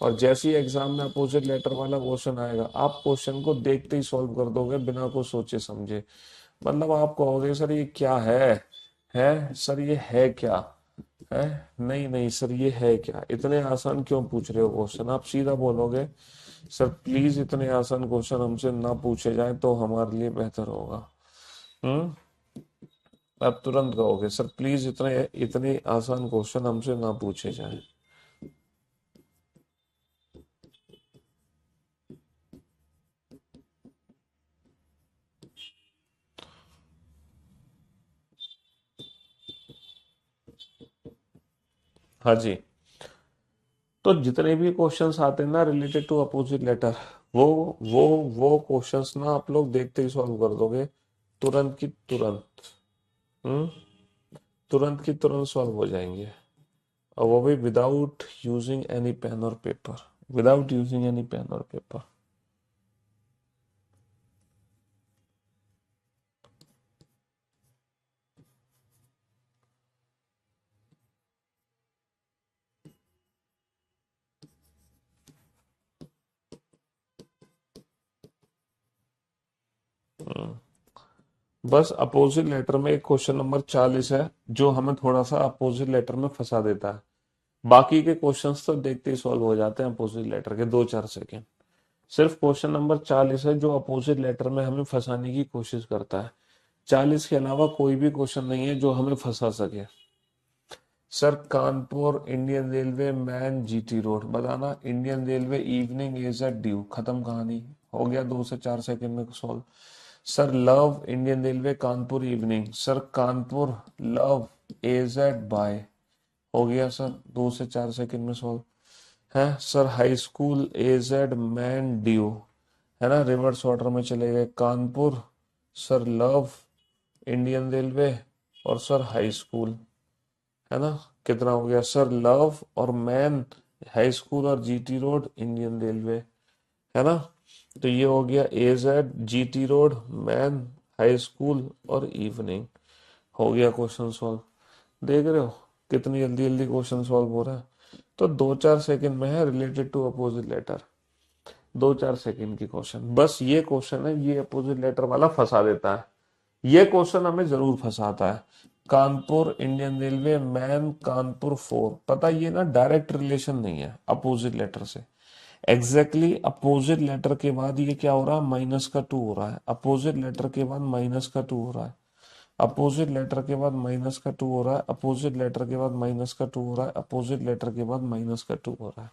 और जैसे ही एग्जाम में अपोजिट लेटर वाला क्वेश्चन आएगा, आप क्वेश्चन को देखते ही सॉल्व कर दोगे बिना कुछ सोचे समझे। मतलब आप कहोगे सर ये क्या है सर ये है क्या, है, नहीं नहीं सर ये है क्या, इतने आसान क्यों पूछ रहे हो क्वेश्चन। आप सीधा बोलोगे सर प्लीज इतने आसान क्वेश्चन हमसे ना पूछे जाए तो हमारे लिए बेहतर होगा। हम्म, आप तुरंत कहोगे सर प्लीज इतने इतने आसान क्वेश्चन हमसे ना पूछे जाए। हाँ जी। तो जितने भी क्वेश्चंस आते हैं ना रिलेटेड टू अपोजिट लेटर, वो वो क्वेश्चंस ना आप लोग देखते ही सॉल्व कर दोगे, तुरंत की तुरंत। हम्म तुरंत की तुरंत सॉल्व हो जाएंगे, और वो भी विदाउट यूजिंग एनी पेन और paper, without using any pen और पेपर। बस अपोजिट लेटर में एक क्वेश्चन नंबर 40 है जो हमें थोड़ा सा अपोजिट लेटर में फंसा देता है। बाकी के क्वेश्चंस तो देखते ही सॉल्व हो जाते हैं अपोजिट लेटर के 2-4 सेकेंड। सिर्फ क्वेश्चन नंबर 40 है जो अपोजिट लेटर में हमें फंसाने की कोशिश करता है। 40 के अलावा कोई भी क्वेश्चन नहीं है जो हमें फंसा सके। Sir Kanpur Indian railway man GT road, बताना Indian railway evening is at due, खत्म कहानी। हो गया 2 से 4 सेकंड में solve. Sir love Indian railway Kanpur evening, sir Kanpur love is at by, हो गया सर 2 से 4 सेकंड में सॉल्व है। Sir high school as ad man due, है ना, रिवर्स ऑर्डर में चले गए। Kanpur, sir love Indian railway, और सर हाई स्कूल, है ना। कितना हो गया सर, लव और मैन हाई स्कूल और जीटी रोड इंडियन रेलवे, है ना। तो ये हो गया AZ GT road man high school और इवनिंग। हो गया क्वेश्चन सॉल्व। देख रहे हो कितनी जल्दी जल्दी क्वेश्चन सॉल्व हो रहा है। तो 2-4 सेकंड में है related to opposite letter, 2-4 second की क्वेश्चन। बस ये क्वेश्चन है, ये अपोजिट लेटर वाला फंसा देता है, ये क्वेश्चन हमें जरूर फंसाता है। Kanpur Indian railway man Kanpur 4, पता ये ना डायरेक्ट रिलेशन नहीं है अपोजिट लेटर से। एग्जैक्टली अपोजिट लेटर के बाद ये क्या हो रहा है, माइनस का 2 हो रहा है। अपोजिट लेटर के बाद माइनस का 2 हो रहा है। अपोजिट लेटर के बाद माइनस का 2 हो रहा है। अपोजिट लेटर के बाद माइनस का 2 हो रहा है। अपोजिट लेटर के बाद माइनस का 2 हो रहा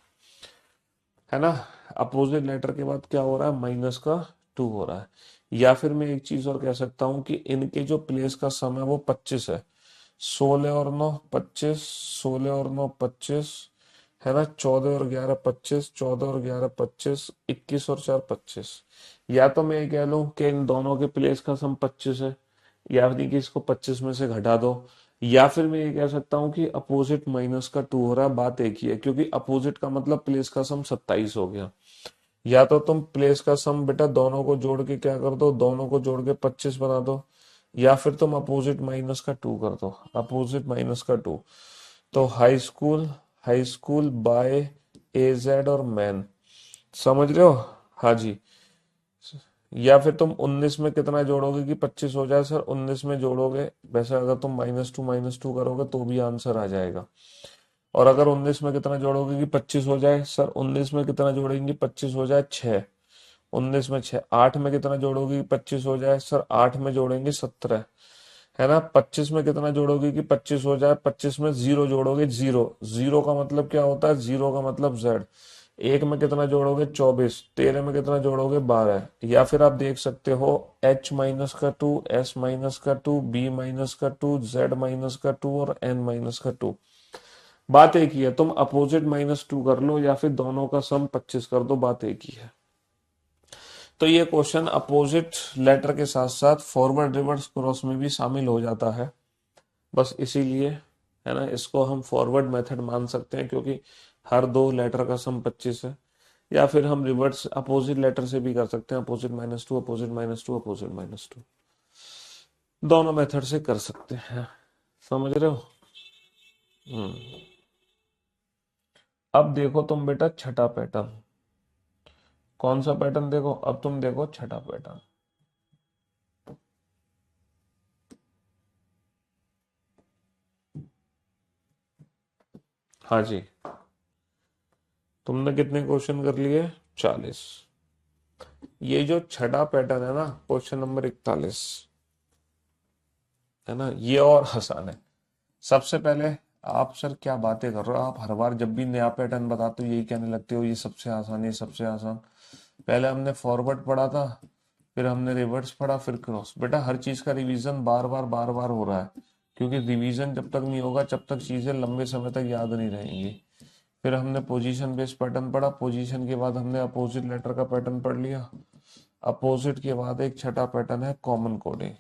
है ना। अपोजिट लेटर के बाद क्या हो रहा है, माइनस का 2 हो रहा है। या फिर मैं एक चीज और कह सकता हूं कि इनके जो प्लेस का सम है वो 25 है। 16 और 9 25, 16 और 9 25, है ना। 14 और 11 25, 14 और 11 25, 21 और 4 25। या तो मैं ये कह लूं कि इन दोनों के प्लेस का सम 25 है, या फिर कि इसको 25 में से घटा दो। या फिर मैं ये कह सकता हूँ कि अपोजिट माइनस का 2 हो रहा है, बात एक ही है, क्योंकि अपोजिट का मतलब प्लेस का सम 27 हो गया। या तो तुम प्लेस का सम बेटा दोनों को जोड़ के क्या कर दो, दोनों को जोड़ के 25 बना दो, या फिर तुम अपोजिट माइनस का 2 कर दो, अपोजिट माइनस का 2। तो हाई स्कूल बाय एजेड और मैन, समझ रहे हो। हाँ जी। या फिर तुम 19 में कितना जोड़ोगे कि 25 हो जाए, सर 19 में जोड़ोगे, वैसे अगर तुम -2 करोगे तो भी आंसर आ जाएगा। और अगर 19 में कितना जोड़ोगे कि 25 हो जाए, सर 19 में कितना जोड़ेंगे 25 हो जाए 6, 19 में 6। 8 में कितना जोड़ोगे कि 25 हो जाए, सर 8 में जोड़ेंगे 17, है ना। 25 में कितना जोड़ोगे कि 25 हो जाए, 25 में 0 जोड़ोगे, 0, 0 का मतलब क्या होता है, 0 का मतलब जेड। 1 में कितना जोड़ोगे 24, 13 में कितना जोड़ोगे 12। या फिर आप देख सकते हो h माइनस का 2, s माइनस का 2, b माइनस का 2, z माइनस का 2 और n माइनस का 2। बात एक ही है, तुम अपोजिट -2 कर लो या फिर दोनों का सम 25 कर दो, बात एक ही है। तो ये क्वेश्चन अपोजिट लेटर के साथ साथ फॉरवर्ड रिवर्स क्रॉस में भी शामिल हो जाता है, बस इसीलिए, है ना, इसको हम फॉरवर्ड मेथड मान सकते हैं, क्योंकि हर दो लेटर का सम 25 है। या फिर हम रिवर्स अपोजिट लेटर से भी कर सकते हैं, अपोजिट -2, अपोजिट -2, अपोजिट -2, दोनों मेथड से कर सकते हैं, समझ रहे हो। हम्म अब देखो तुम बेटा छठा पैटर्न, कौन सा पैटर्न, देखो अब तुम देखो छठा पैटर्न। हाँ जी। तुमने कितने क्वेश्चन कर लिए, 40। ये जो छठा पैटर्न है ना, क्वेश्चन नंबर 41, है ना, ये और आसान है। सबसे पहले, आप सर क्या बातें कर रहे हो, आप हर बार जब भी नया पैटर्न बताते हो यही कहने लगते हो ये सबसे आसान, ये सबसे आसान। पहले हमने फॉरवर्ड पढ़ा था, फिर हमने रिवर्स पढ़ा, फिर क्रॉस। बेटा हर चीज का रिवीजन बार बार हो रहा है, क्योंकि रिवीजन जब तक नहीं होगा जब तक चीजें लंबे समय तक याद नहीं रहेंगी। फिर हमने पोजीशन बेस्ड पैटर्न पढ़ा, पोजीशन के बाद हमने अपोजिट लेटर का पैटर्न पढ़ लिया। अपोजिट के बाद एक छठा पैटर्न है कॉमन कोडिंग।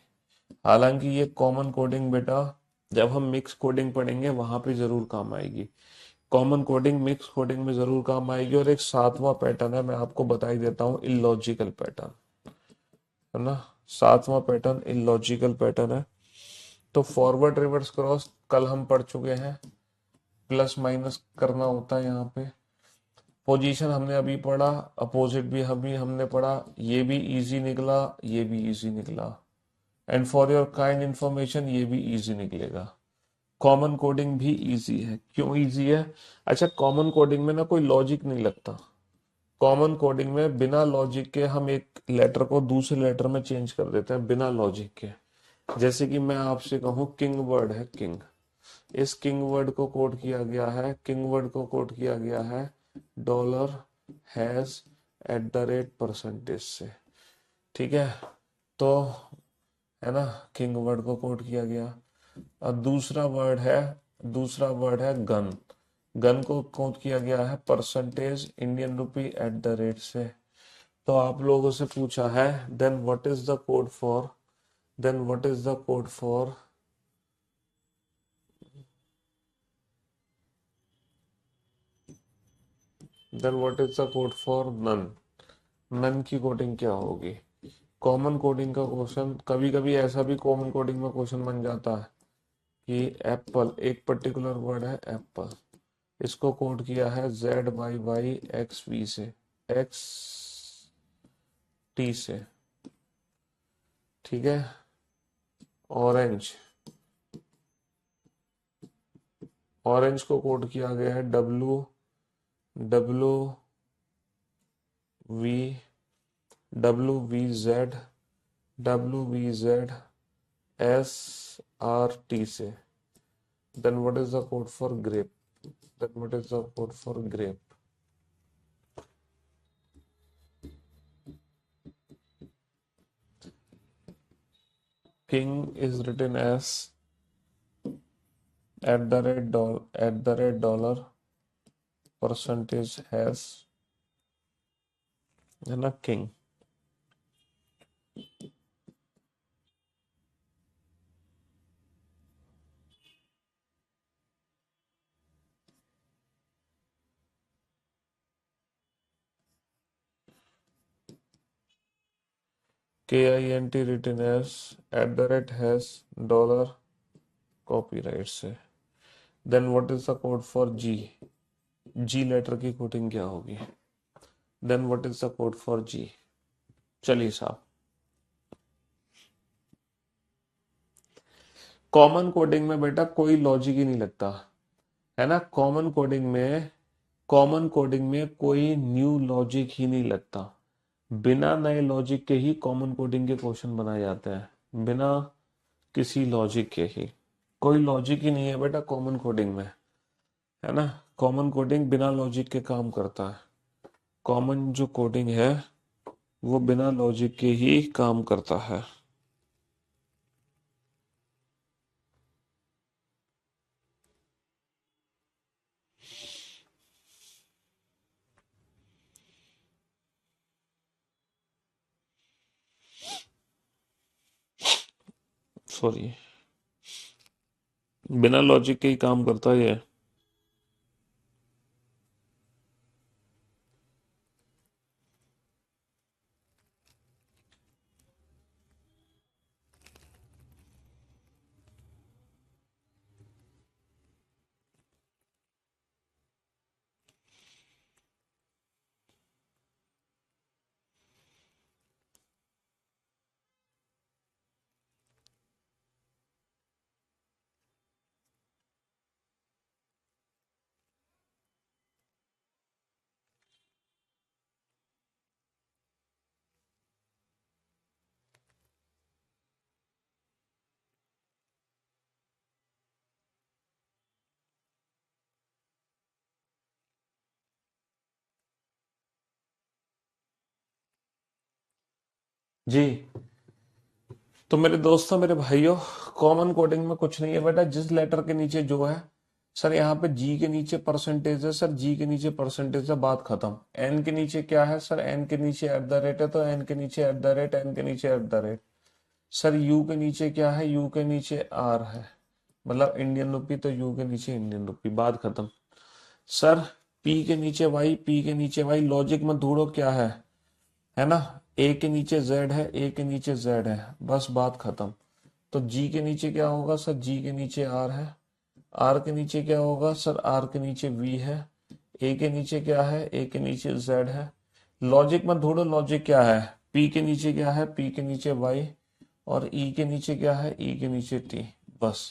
हालांकि ये कॉमन कोडिंग बेटा जब हम मिक्स कोडिंग पढ़ेंगे वहां पे जरूर काम आएगी। कॉमन कोडिंग मिक्स कोडिंग में जरूर काम आएगी। और एक सातवां पैटर्न है, मैं आपको बता ही देता हूँ, इलॉजिकल पैटर्न, है ना। सातवां पैटर्न इलॉजिकल पैटर्न है। तो फॉरवर्ड रिवर्स क्रॉस कल हम पढ़ चुके हैं, प्लस माइनस करना होता है यहाँ पे। पोजीशन हमने अभी पढ़ा, अपोजिट भी हमने पढ़ा, ये भी इजी निकला, ये भी इजी निकला। And for your kind information ये भी इजी निकलेगा। कॉमन कोडिंग भी इजी है। क्यों इजी है? अच्छा, कॉमन कोडिंग में ना कोई लॉजिक नहीं लगता। कॉमन कोडिंग में बिना लॉजिक के हम एक लेटर को दूसरे लेटर में चेंज कर देते हैं बिना लॉजिक के। जैसे कि मैं आपसे कहूँ किंग वर्ड है, किंग, इस किंग वर्ड को कोड किया गया है, किंग वर्ड को कोड किया गया है dollar has eight the rate percentage से, ठीक है। तो है ना, किंग वर्ड को कोड किया गया। और दूसरा वर्ड है गन। गन को कोड किया गया है percentage Indian rupee at the rate से। तो आप लोगों से पूछा है then what is the code for, then what is the code for, then what is the code for none. None की कोडिंग क्या होगी? कॉमन कोडिंग का क्वेश्चन, कभी कभी ऐसा भी कॉमन कोडिंग में क्वेश्चन बन जाता है कि एप्पल, एक पर्टिकुलर वर्ड है एप्पल, इसको कोड किया है Z/Y से, एक्स टी से, ठीक है। ऑरेंज, ऑरेंज को कोड किया गया है डब्लू वी WVZ/SRT से। Then what is the code for grape, then what is the code for grape. King is written as $, percentage has, है ना, किंग। KINT रिटन एज @हैज डॉलर कॉपीराइट से। Then what is the code for G, G letter की coding क्या होगी? Then what is the code for G? चलिए साहब, common coding में बेटा कोई लॉजिक ही नहीं लगता, है ना। कॉमन कोडिंग में कोई न्यू लॉजिक ही नहीं लगता। बिना नए लॉजिक के ही कॉमन कोडिंग के क्वेश्चन बनाए जाते हैं, बिना किसी लॉजिक के ही। कोई लॉजिक ही नहीं है बेटा कॉमन कोडिंग में, है ना। कॉमन कोडिंग बिना लॉजिक के काम करता है। कॉमन जो कोडिंग है वो बिना लॉजिक के ही काम करता है। सॉरी, बिना लॉजिक के ही काम करता है। जी, तो मेरे दोस्तों, मेरे भाइयों, कॉमन कोडिंग में कुछ नहीं है बेटा। जिस लेटर के नीचे जो है, सर यहाँ पे जी के नीचे परसेंटेज है, सर जी के नीचे परसेंटेज है, बात खत्म। एन के नीचे क्या है सर? एन के नीचे एट द रेट है, तो एन के नीचे एट द रेट, एन के नीचे eight the rate. Sir you के नीचे क्या है? यू के नीचे आर है, मतलब इंडियन रुपी, तो यू के नीचे इंडियन रुपी, बात खत्म। सर पी के नीचे वाई, पी के नीचे वाई, लॉजिक में ढूंढो क्या है ना? ए के नीचे जेड है, ए के नीचे जेड है, बस बात खत्म। तो जी के नीचे क्या होगा सर? जी के नीचे आर है। आर के नीचे क्या होगा सर? आर के नीचे वी है। ए के नीचे क्या है? ए के नीचे जेड है। लॉजिक में ढूंढो, लॉजिक क्या है? पी के नीचे क्या है? पी के नीचे वाई। और ई के नीचे क्या है? ई के नीचे टी। बस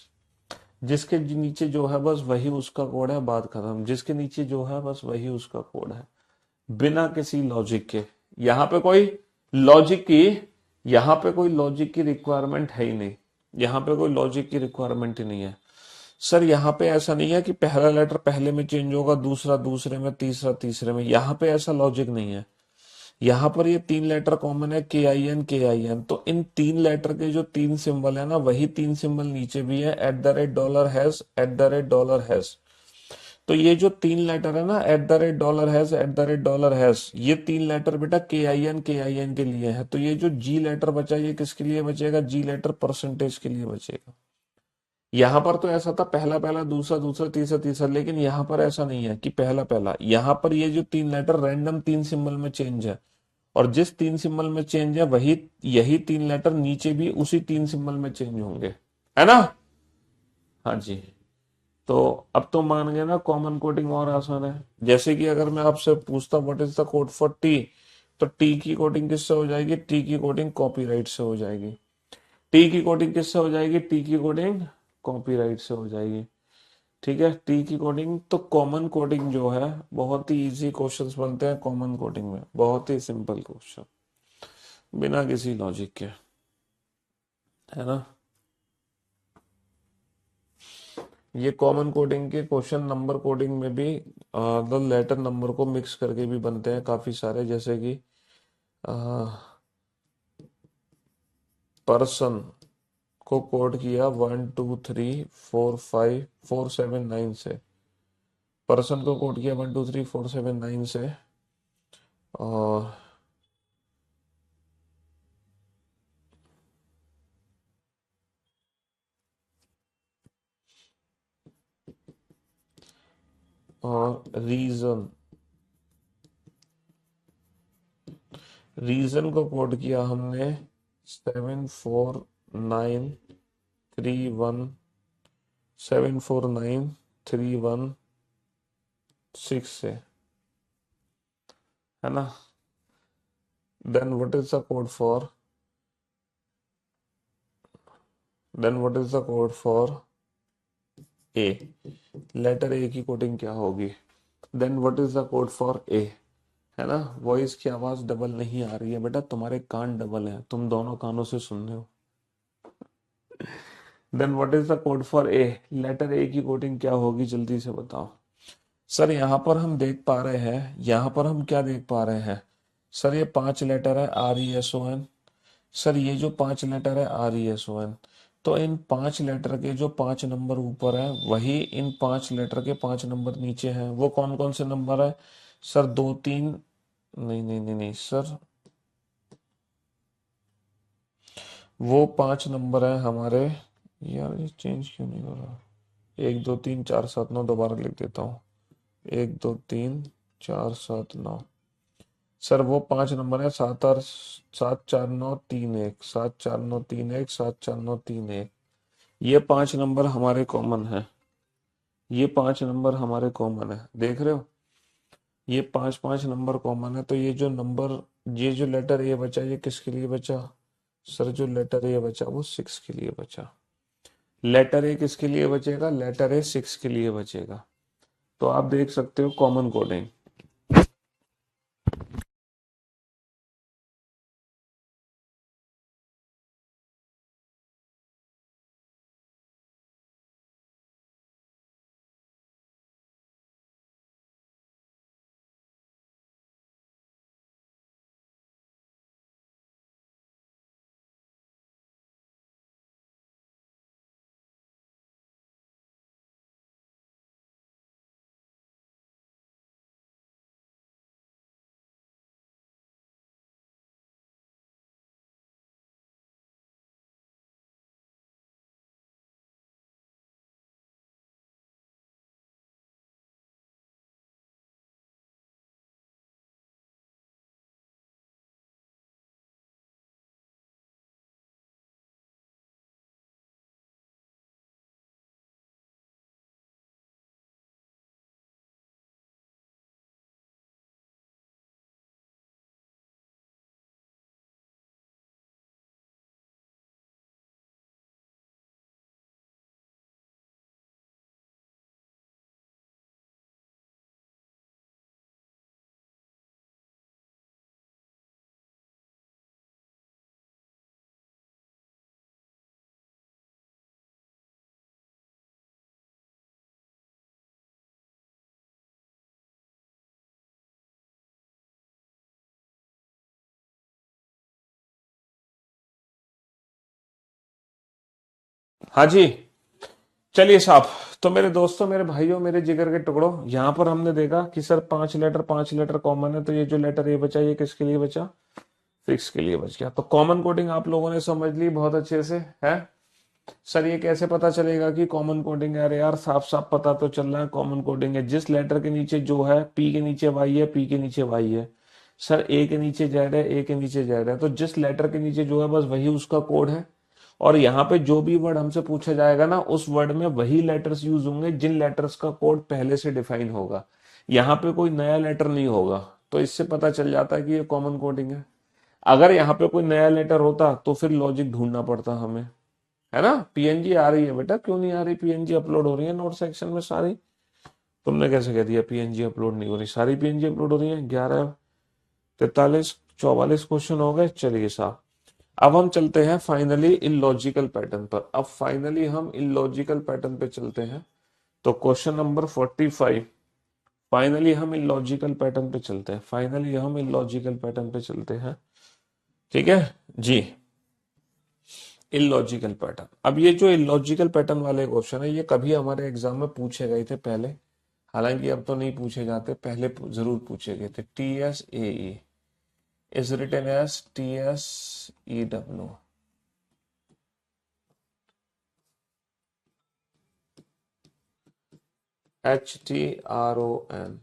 जिसके नीचे जो है बस वही उसका कोड है, बात खत्म। जिसके नीचे जो है बस वही उसका कोड है, बिना किसी लॉजिक के। यहाँ पे कोई लॉजिक की यहाँ पे कोई लॉजिक की रिक्वायरमेंट है ही नहीं। यहाँ पे कोई लॉजिक की रिक्वायरमेंट ही नहीं है। सर यहाँ पे ऐसा नहीं है कि पहला लेटर पहले में चेंज होगा, दूसरा दूसरे में, तीसरा तीसरे में। यहाँ पे ऐसा लॉजिक नहीं है। यहाँ पर ये तीन लेटर कॉमन है, के आई एन। तो इन तीन लेटर के जो तीन सिंबल है ना, वही तीन सिंबल नीचे भी है, eight the rate dollar has, eight the rate dollar has. तो ये जो तीन लेटर है ना, eight the rate dollar has, eight the rate dollar has, ये तीन लेटर बेटा के आई एन के लिए है। तो ये जो जी लेटर बचा, ये किसके लिए बचेगा? जी लेटर परसेंटेज के लिए बचेगा। यहां पर तो ऐसा था, पहला पहला, दूसरा दूसरा, तीसरा तीसरा, लेकिन यहां पर ऐसा नहीं है कि पहला पहला। यहां पर ये जो तीन लेटर रैंडम तीन सिंबल में चेंज है, और जिस तीन सिंबल में चेंज है वही, यही तीन लेटर नीचे भी उसी तीन सिंबल में चेंज होंगे, है ना? हाँ जी। तो अब तो मान गए ना, कॉमन कोडिंग और आसान है। जैसे कि अगर मैं आपसे पूछता what is the code for T, तो टी की कोडिंग किससे हो जाएगी? टी की कोडिंग कॉपीराइट से हो जाएगी। टी की कोडिंग किससे हो जाएगी? टी की कोडिंग कॉपीराइट से हो जाएगी। ठीक है, टी की कोडिंग। तो कॉमन कोडिंग जो है, बहुत ही इजी क्वेश्चंस बनते हैं कॉमन कोडिंग में, बहुत ही सिंपल क्वेश्चन, बिना किसी लॉजिक के, है ना? ये कॉमन कोडिंग के क्वेश्चन नंबर कोडिंग में भी द लेटर नंबर को मिक्स करके भी बनते हैं काफी सारे। जैसे कि पर्सन को कोड किया 1 2 3 4 5 4 7 9 से। पर्सन को कोड किया 1 2 3 4 7 9 से। और रीजन, रीजन को कोड किया हमने 7 4 9 3 1 7 4 9 3 1 6 से, है ना? Then what is the code for then what is the code for A? Letter A की कोडिंग क्या होगी? Then what is the code for A? है ना? वॉइस की आवाज डबल नहीं आ रही है बेटा, तुम्हारे कान डबल हैं, तुम दोनों कानों से सुन रहे हो। Then what is the code for A? Letter A की कोडिंग क्या होगी, जल्दी से बताओ। सर यहाँ पर हम देख पा रहे हैं, यहाँ पर हम क्या देख पा रहे हैं? सर ये पांच लेटर है, R E S O N. Sir ये जो पांच लेटर है, R E S O N, तो इन पांच लेटर के जो पांच नंबर ऊपर है, वही इन पांच लेटर के पांच नंबर नीचे हैं। वो कौन कौन से नंबर है? सर दो तीन, नहीं नहीं नहीं नहीं सर, वो पांच नंबर है हमारे। यार ये चेंज क्यों नहीं हो रहा? 1 2 3 4 7 9, दोबारा लिख देता हूँ। 1 2 3 4 7 9। सर वो पांच नंबर है, 7 4 9 3 1, 7 4 9 3 1, 7 4 9 3 1। ये पांच नंबर हमारे कॉमन है, ये पांच नंबर हमारे कॉमन है, देख रहे हो? ये पांच पांच नंबर कॉमन है। तो ये जो नंबर, ये जो लेटर ए बचा, ये किसके लिए बचा? सर जो लेटर ए बचा वो सिक्स के लिए बचा। लेटर ए किसके लिए बचेगा? लेटर ए सिक्स के लिए बचेगा। तो आप देख सकते हो कॉमन कोडिंग। हाँ जी, चलिए साहब। तो मेरे दोस्तों, मेरे भाइयों, मेरे जिगर के टुकड़ों, यहाँ पर हमने देखा कि सर 5 लेटर कॉमन है, तो ये जो लेटर ये बचा, ये किसके लिए बचा? फिक्स के लिए बच गया। तो कॉमन कोडिंग आप लोगों ने समझ ली बहुत अच्छे से है। सर ये कैसे पता चलेगा कि कॉमन कोडिंग है? अरे यार, साफ साफ पता तो चल रहा है कॉमन कोडिंग है। जिस लेटर के नीचे जो है, पी के नीचे वाई है, पी के नीचे वाई है। सर ए के नीचे जेड है, ए के नीचे जेड है, तो जिस लेटर के नीचे जो है बस वही उसका कोड है। और यहाँ पे जो भी वर्ड हमसे पूछा जाएगा ना, उस वर्ड में वही लेटर्स यूज होंगे जिन लेटर्स का कोड पहले से डिफाइन होगा। यहाँ पे कोई नया लेटर नहीं होगा। तो इससे पता चल जाता है कि ये कॉमन कोडिंग है। अगर यहाँ पे कोई नया लेटर होता तो फिर लॉजिक ढूंढना पड़ता हमें, है ना। पीएनजी आ रही है बेटा, क्यों नहीं आ रही? पीएनजी अपलोड हो रही है नोट सेक्शन में सारी। तुमने कैसे कह दिया पीएनजी अपलोड नहीं हो रही? सारी पीएनजी अपलोड हो रही है। 11:43 क्वेश्चन हो गए। चलिए साहब, अब हम चलते हैं फाइनली इलॉजिकल पैटर्न पर। अब फाइनली हम इलॉजिकल पैटर्न पे चलते हैं। तो क्वेश्चन नंबर 45, फाइनली हम इलॉजिकल पैटर्न पे चलते हैं। फाइनली हम इलॉजिकल पैटर्न पे चलते हैं। ठीक है जी। Illogical pattern. अब ये जो इलॉजिकल पैटर्न वाले क्वेश्चन है, ये कभी हमारे एग्जाम में पूछे गए थे पहले। हालांकि अब तो नहीं पूछे जाते, पहले जरूर पूछे गए थे। TSAE is written as TSEW. HTRON.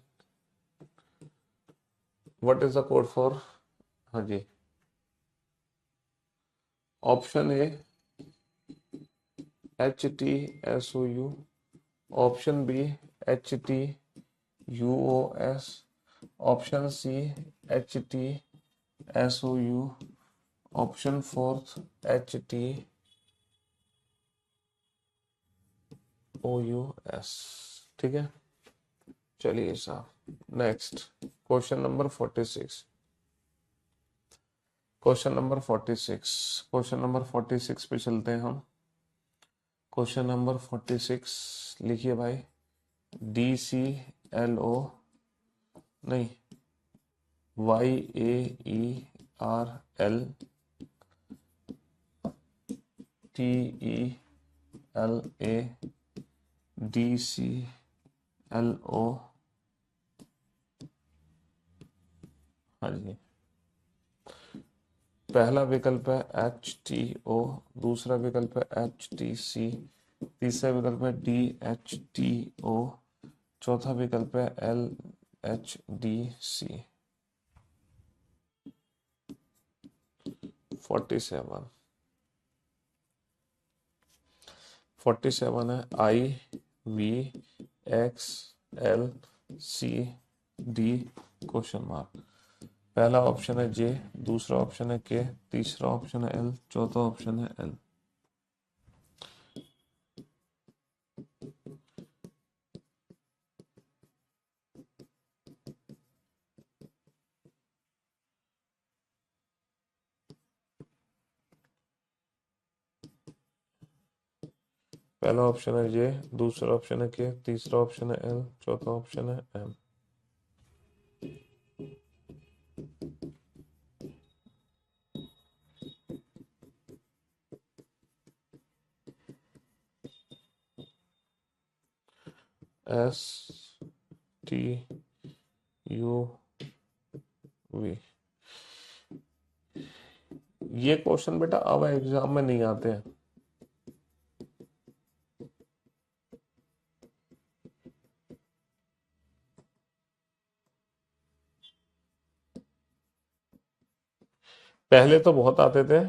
What is the code for? हाँ जी, option A HTSOU, option B HTUOS, option C HTSOU, option fourth HTOUS। ठीक है, चलिए साहब next question number 46। Question number 46, question number 46 पे चलते हैं हम। क्वेश्चन नंबर 46 लिखिए भाई। DCLO नहीं, YAERL TELA DCLO। हाँ जी, पहला विकल्प है HTO, दूसरा विकल्प है HTC, तीसरा विकल्प है DHTO, चौथा विकल्प है LHDC। 47 है IVXLCD क्वेश्चन मार्क। पहला ऑप्शन है जे, दूसरा ऑप्शन है के, तीसरा ऑप्शन है एल, चौथा ऑप्शन है एल। पहला ऑप्शन है जे, दूसरा ऑप्शन है के, तीसरा ऑप्शन है एल, चौथा ऑप्शन है एम। STUV। ये क्वेश्चन बेटा अब एग्जाम में नहीं आते हैं। पहले तो बहुत आते थे,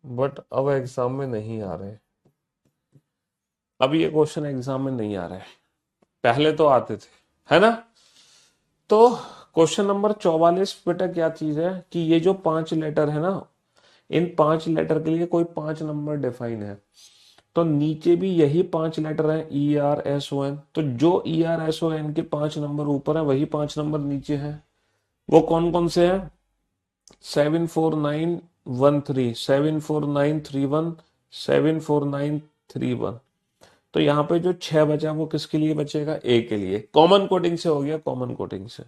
बट अब एग्जाम में नहीं आ रहे। अब ये क्वेश्चन एग्जाम में नहीं आ रहे, पहले तो आते थे, है ना। तो क्वेश्चन नंबर 44 बेटा क्या चीज है कि ये जो 5 लेटर है ना, इन 5 लेटर के लिए कोई 5 नंबर डिफाइन है। तो नीचे भी यही 5 लेटर है, ERSON। तो जो ERSON के 5 नंबर ऊपर है, वही 5 नंबर नीचे है। वो कौन कौन से हैं? 74913, 74931, 74931। तो यहाँ पे जो 6 बचा वो किसके लिए बचेगा? ए के लिए। कॉमन कोडिंग से हो गया, कॉमन कोडिंग से।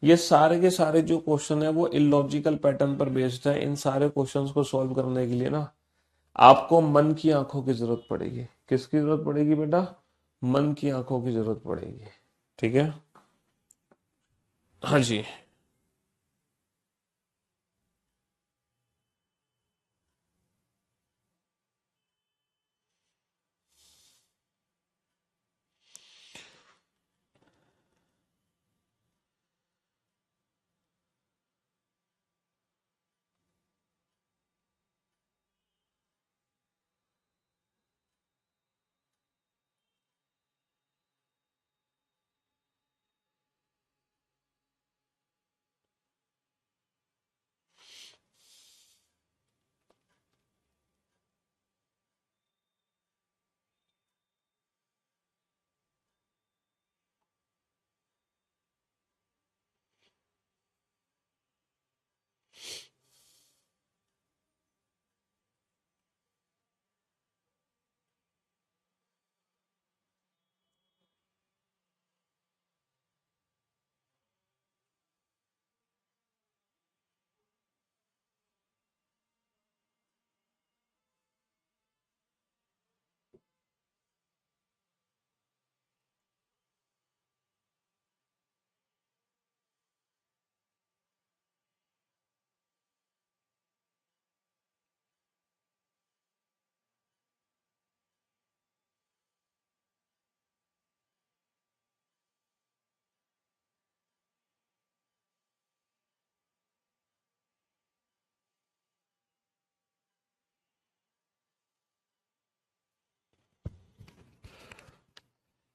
ये सारे के सारे जो क्वेश्चन है वो इलॉजिकल पैटर्न पर बेस्ड है। इन सारे क्वेश्चंस को सॉल्व करने के लिए ना आपको मन की आंखों की जरूरत पड़ेगी। किसकी जरूरत पड़ेगी बेटा? मन की आंखों की जरूरत पड़ेगी। ठीक है। हाँ जी।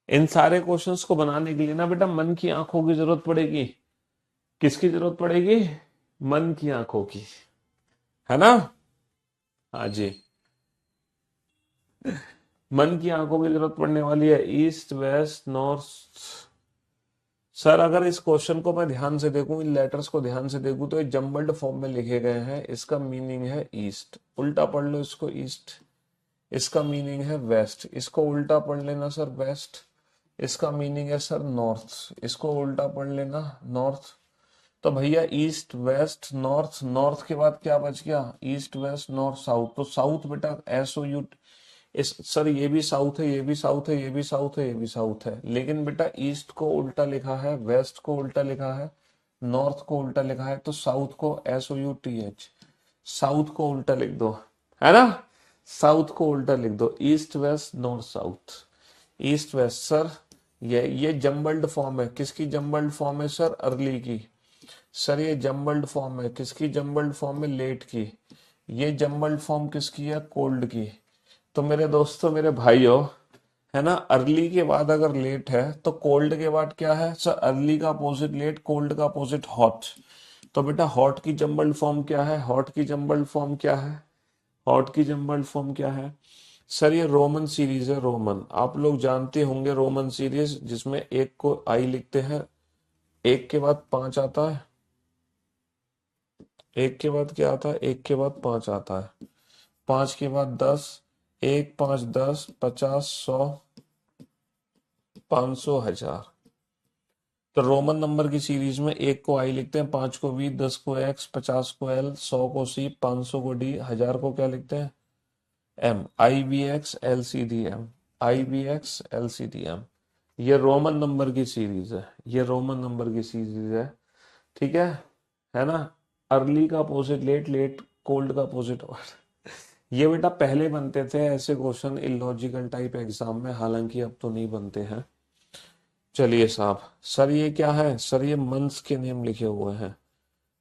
इन सारे क्वेश्चंस को बनाने के लिए ना बेटा मन की आंखों की जरूरत पड़ेगी। किसकी जरूरत पड़ेगी? मन की आंखों की। है ना? हाँ जी। मन की आंखों की जरूरत पड़ने वाली है। East, west, north. सर अगर इस क्वेश्चन को मैं ध्यान से देखूं, इन लेटर्स को ध्यान से देखूं, तो ये जम्बल्ड फॉर्म में लिखे गए हैं। इसका मीनिंग है ईस्ट, उल्टा पढ़ लो इसको ईस्ट। इसका मीनिंग है वेस्ट, इसको उल्टा पढ़ लेना सर वेस्ट। इसका मीनिंग है सर नॉर्थ, इसको उल्टा पढ़ लेना नॉर्थ। तो भैया ईस्ट, वेस्ट, नॉर्थ, नॉर्थ के बाद क्या बच गया? East, west, north, south. तो साउथ बेटा SOU। इस सर ये भी साउथ है, ये भी साउथ है, ये भी साउथ है, ये भी साउथ है, लेकिन बेटा ईस्ट को उल्टा लिखा है, वेस्ट को उल्टा लिखा है, नॉर्थ को उल्टा लिखा है, तो साउथ को SOUTH। साउथ को उल्टा लिख दो। है ना? साउथ को उल्टा लिख दो, east, west, north, south. East, west sir. ये जम्बल्ड फॉर्म है। किसकी जम्बल्ड फॉर्म है सर? अर्ली की। सर ये जम्बल्ड फॉर्म है। किसकी जम्बल्ड फॉर्म है? लेट की। ये जम्बल्ड फॉर्म किसकी है? कोल्ड की। तो मेरे दोस्तों, मेरे भाइयों, है ना, अर्ली के बाद अगर लेट है तो कोल्ड के बाद क्या है सर? अर्ली का अपोजिट लेट, कोल्ड का अपोजिट हॉट। तो बेटा हॉट की जम्बल्ड फॉर्म क्या है? हॉट की जम्बल्ड फॉर्म क्या है? हॉट की जम्बल्ड फॉर्म क्या है? सर ये रोमन सीरीज है। रोमन आप लोग जानते होंगे, रोमन सीरीज जिसमें एक को आई लिखते हैं, एक के बाद पांच आता है। एक के बाद क्या आता है? एक के बाद पांच आता है। पांच के बाद 10। एक, पांच, 10, 50, 100, 500, 1000। तो रोमन नंबर की सीरीज में एक को आई लिखते हैं, पांच को V, 10 को X, 50 को L, 100 को C, 500 को D, 1000 को क्या लिखते हैं? M। IBX LCD M। IBX LCD M। ये रोमन नंबर की सीरीज है। ये रोमन नंबर की सीरीज है। ठीक है ना? अर्ली का अपोजिट लेट, लेट कोल्ड का अपोजिट। ये बेटा पहले बनते थे ऐसे क्वेश्चन इलॉजिकल टाइप एग्जाम में, हालांकि अब तो नहीं बनते हैं। चलिए साहब, सर ये क्या है? सर ये मंथ्स के नेम लिखे हुए हैं।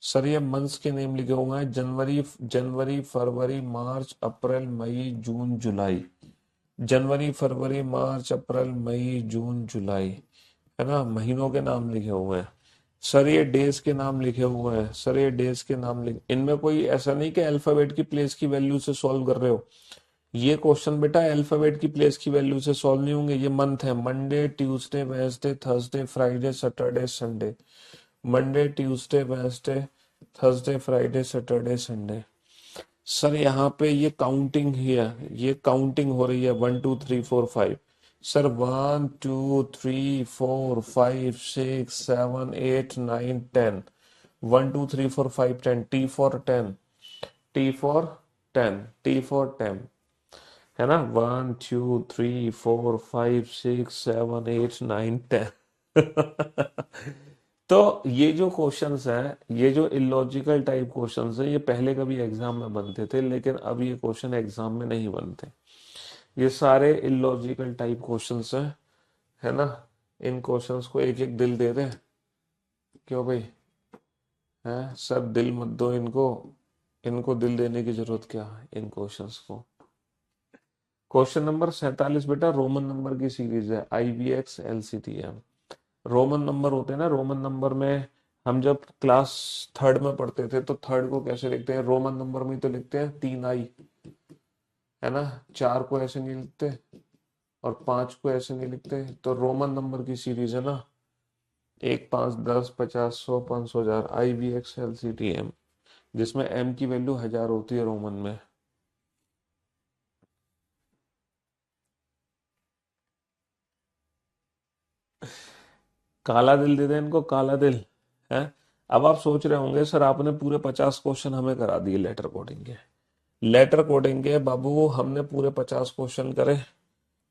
सर ये मंथ्स के नेम लिखे हुए हैं। जनवरी, जनवरी, फरवरी, मार्च, अप्रैल, मई, जून, जुलाई। जनवरी, फरवरी, मार्च, अप्रैल, मई, जून, जुलाई। है ना? महीनों के नाम लिखे हुए हैं। सर ये डेज के नाम लिखे हुए हैं। सर ये डेज के नाम लिखे, इनमें कोई ऐसा नहीं कि अल्फाबेट की प्लेस की वैल्यू से सॉल्व कर रहे हो। ये क्वेश्चन बेटा अल्फाबेट की प्लेस की वैल्यू से सॉल्व नहीं होंगे। ये मंथ है, Monday, Tuesday, Wednesday, Thursday, Friday, Saturday, Sunday. Monday, Tuesday, Wednesday, Thursday, Friday, Saturday, Sunday. Sir यहाँ पे ये काउंटिंग ही है, ये काउंटिंग हो रही है 1 2 3 4 5। Sir 1 2 3 4 5 6 7 8 9 10। 1 2 3 4 5 10, T for 10। T for 10, T for 10, है ना, 1 2 3 4 5 6 7 8 9 10। तो ये जो क्वेश्चंस हैं, ये जो इलॉजिकल टाइप क्वेश्चंस हैं, ये पहले कभी एग्जाम में बनते थे, लेकिन अब ये क्वेश्चन एग्जाम में नहीं बनते। ये सारे इलॉजिकल टाइप क्वेश्चंस हैं, है ना। इन क्वेश्चंस को एक एक दिल दे दें। क्यों भाई? हैं सर, दिल मत दो इनको, इनको दिल देने की जरूरत क्या है इन क्वेश्चंस को। क्वेश्चन नंबर 47 बेटा रोमन नंबर की सीरीज है, IBX LCTM। रोमन नंबर होते हैं ना, रोमन नंबर में हम जब क्लास थर्ड में पढ़ते थे तो थर्ड को कैसे लिखते हैं? रोमन नंबर में तो लिखते हैं 3I, है ना। 4 को ऐसे नहीं लिखते और 5 को ऐसे नहीं लिखते। तो रोमन नंबर की सीरीज है ना, 1 5 10 50 100 500 1000, IBX LCTM, जिसमें M की वैल्यू 1000 होती है रोमन में। काला दिल दे दें इनको, काला दिल है। अब आप सोच रहे होंगे सर आपने पूरे 50 क्वेश्चन हमें करा दिए लेटर कोडिंग के। लेटर कोडिंग के बाबू हमने पूरे 50 क्वेश्चन करे।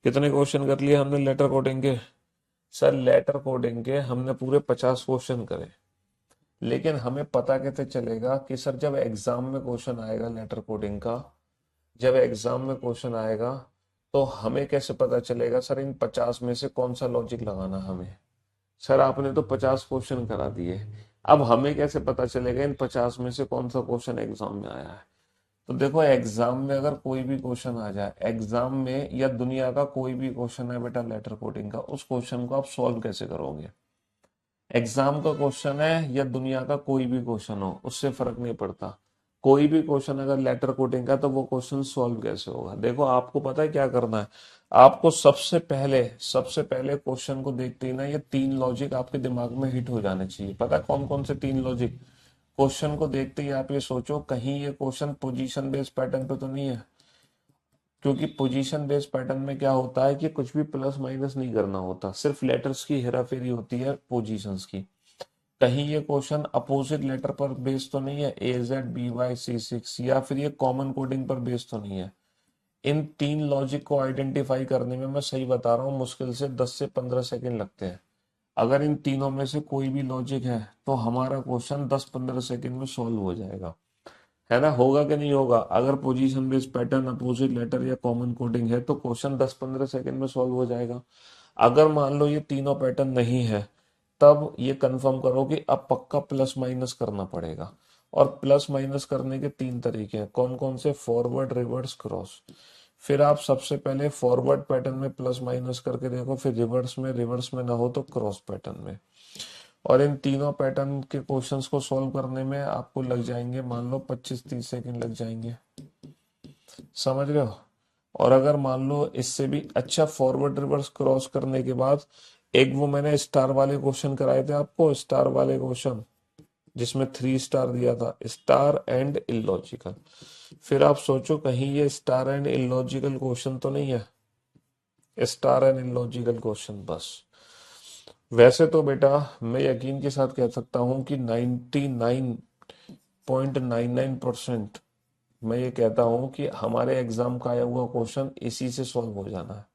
कितने क्वेश्चन कर लिए हमने लेटर कोडिंग के? सर लेटर कोडिंग के हमने पूरे 50 क्वेश्चन करे। लेकिन हमें पता कैसे चलेगा कि सर जब एग्जाम में क्वेश्चन आएगा लेटर कोडिंग का, जब एग्जाम में क्वेश्चन आएगा तो हमें कैसे पता चलेगा सर इन 50 में से कौन सा लॉजिक लगाना हमें? सर आपने तो 50 क्वेश्चन करा दिए, अब हमें कैसे पता चलेगा इन 50 में से कौन सा क्वेश्चन एग्जाम में आया है? तो देखो एग्जाम में अगर कोई भी क्वेश्चन आ जाए, एग्जाम में या दुनिया का कोई भी क्वेश्चन है बेटा लेटर कोडिंग का, उस क्वेश्चन को आप सॉल्व कैसे करोगे? एग्जाम का क्वेश्चन है या दुनिया का कोई भी क्वेश्चन हो, उससे फर्क नहीं पड़ता। कोई भी क्वेश्चन अगर लेटर कोडिंग का, तो वो क्वेश्चन सॉल्व कैसे होगा? देखो आपको पता है क्या करना है। आपको सबसे पहले क्वेश्चन को देखते ही ना ये 3 लॉजिक आपके दिमाग में हिट हो जाने चाहिए। पता है कौन कौन से 3 लॉजिक? क्वेश्चन को देखते ही आप ये सोचो कहीं ये क्वेश्चन पोजीशन बेस्ड पैटर्न पे तो नहीं है। क्योंकि पोजीशन बेस्ड पैटर्न में क्या होता है कि कुछ भी प्लस माइनस नहीं करना होता, सिर्फ लेटर्स की हेराफेरी होती है पोजीशंस की। कहीं ये क्वेश्चन अपोजिट लेटर पर बेस्ड तो नहीं है, AZ BY C6, या फिर ये कॉमन कोडिंग पर बेस्ड तो नहीं है। इन 3 लॉजिक को आइडेंटिफाई करने में मैं सही बता रहा हूँ मुश्किल से 10 से 15 सेकंड लगते हैं। अगर इन तीनों में से कोई भी लॉजिक है तो हमारा क्वेश्चन 10-15 सेकंड में सॉल्व हो जाएगा, है ना। होगा कि नहीं होगा? अगर position based pattern, opposite letter या कॉमन कोडिंग है तो क्वेश्चन 10-15 सेकंड में सॉल्व हो जाएगा। अगर मान लो ये तीनों पैटर्न नहीं है, तब ये कंफर्म करो कि अब पक्का प्लस माइनस करना पड़ेगा। और प्लस माइनस करने के 3 तरीके हैं। कौन कौन से? Forward, reverse, cross. फिर आप सबसे पहले फॉरवर्ड पैटर्न में प्लस माइनस करके देखो, फिर रिवर्स में ना हो तो क्रॉस पैटर्न में। और इन तीनों पैटर्न के क्वेश्चंस को सॉल्व करने में आपको लग जाएंगे मान लो 25-30 सेकंड लग जाएंगे। समझ रहे हो? और अगर मान लो इससे भी अच्छा फॉरवर्ड रिवर्स क्रॉस करने के बाद, एक वो मैंने स्टार वाले क्वेश्चन कराए थे आपको, स्टार वाले क्वेश्चन जिसमें 3 स्टार दिया था, स्टार एंड इलॉजिकल। फिर आप सोचो कहीं ये स्टार एंड इलॉजिकल क्वेश्चन तो नहीं है? स्टार एंड इलॉजिकल क्वेश्चन बस। वैसे तो बेटा मैं यकीन के साथ कह सकता हूं कि 99.99% मैं ये कहता हूं कि हमारे एग्जाम का आया हुआ क्वेश्चन इसी से सॉल्व हो जाना है।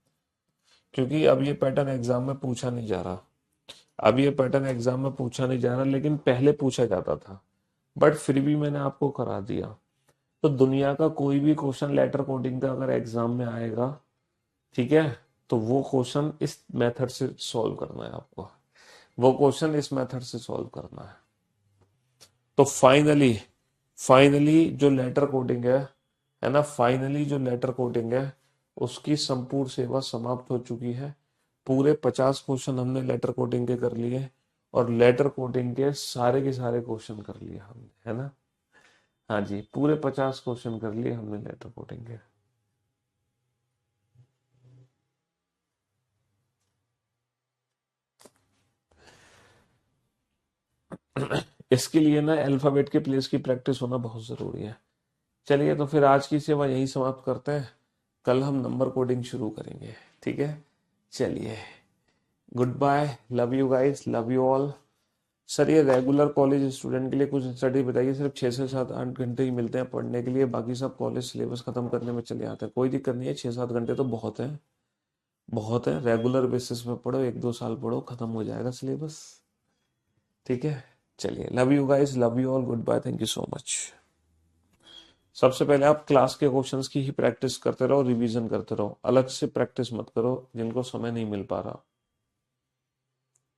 क्योंकि अब ये पैटर्न एग्जाम में पूछा नहीं जा रहा, अब ये पैटर्न एग्जाम में पूछा नहीं जा रहा, लेकिन पहले पूछा जाता था। बट फिर भी मैंने आपको करा दिया। तो दुनिया का कोई भी क्वेश्चन लेटर कोडिंग का अगर एग्जाम में आएगा, ठीक है, तो वो क्वेश्चन इस मेथड से सॉल्व करना है आपको। वो क्वेश्चन इस मेथड से सॉल्व करना है। तो फाइनली फाइनली जो लेटर कोडिंग है ना, फाइनली जो लेटर कोडिंग है उसकी संपूर्ण सेवा समाप्त हो चुकी है। पूरे 50 क्वेश्चन हमने लेटर कोडिंग के कर लिए, और लेटर कोडिंग के सारे क्वेश्चन कर लिए हमने, है ना। हाँ जी, पूरे 50 क्वेश्चन कर लिए हमने लेटर कोडिंग के। इसके लिए ना अल्फाबेट के प्लेस की प्रैक्टिस होना बहुत जरूरी है। चलिए तो फिर आज की सेवा यही समाप्त करते हैं, कल हम नंबर कोडिंग शुरू करेंगे, ठीक है। चलिए, goodbye, love you guys, love you all. Sir ये रेगुलर कॉलेज स्टूडेंट के लिए कुछ स्टडी बताइए, सिर्फ 6 से 7 8 घंटे ही मिलते हैं पढ़ने के लिए, बाकी सब कॉलेज सिलेबस खत्म करने में चले आते हैं। कोई दिक्कत नहीं है, 6 7 घंटे तो बहुत है, बहुत है। रेगुलर बेसिस पे पढ़ो, 1 2 साल पढ़ो, खत्म हो जाएगा सिलेबस। ठीक है, चलिए, love you guys, love you all, goodbye, thank you so much. सबसे पहले आप क्लास के क्वेश्चंस की ही प्रैक्टिस करते रहो, रिवीजन करते रहो, अलग से प्रैक्टिस मत करो जिनको समय नहीं मिल पा रहा।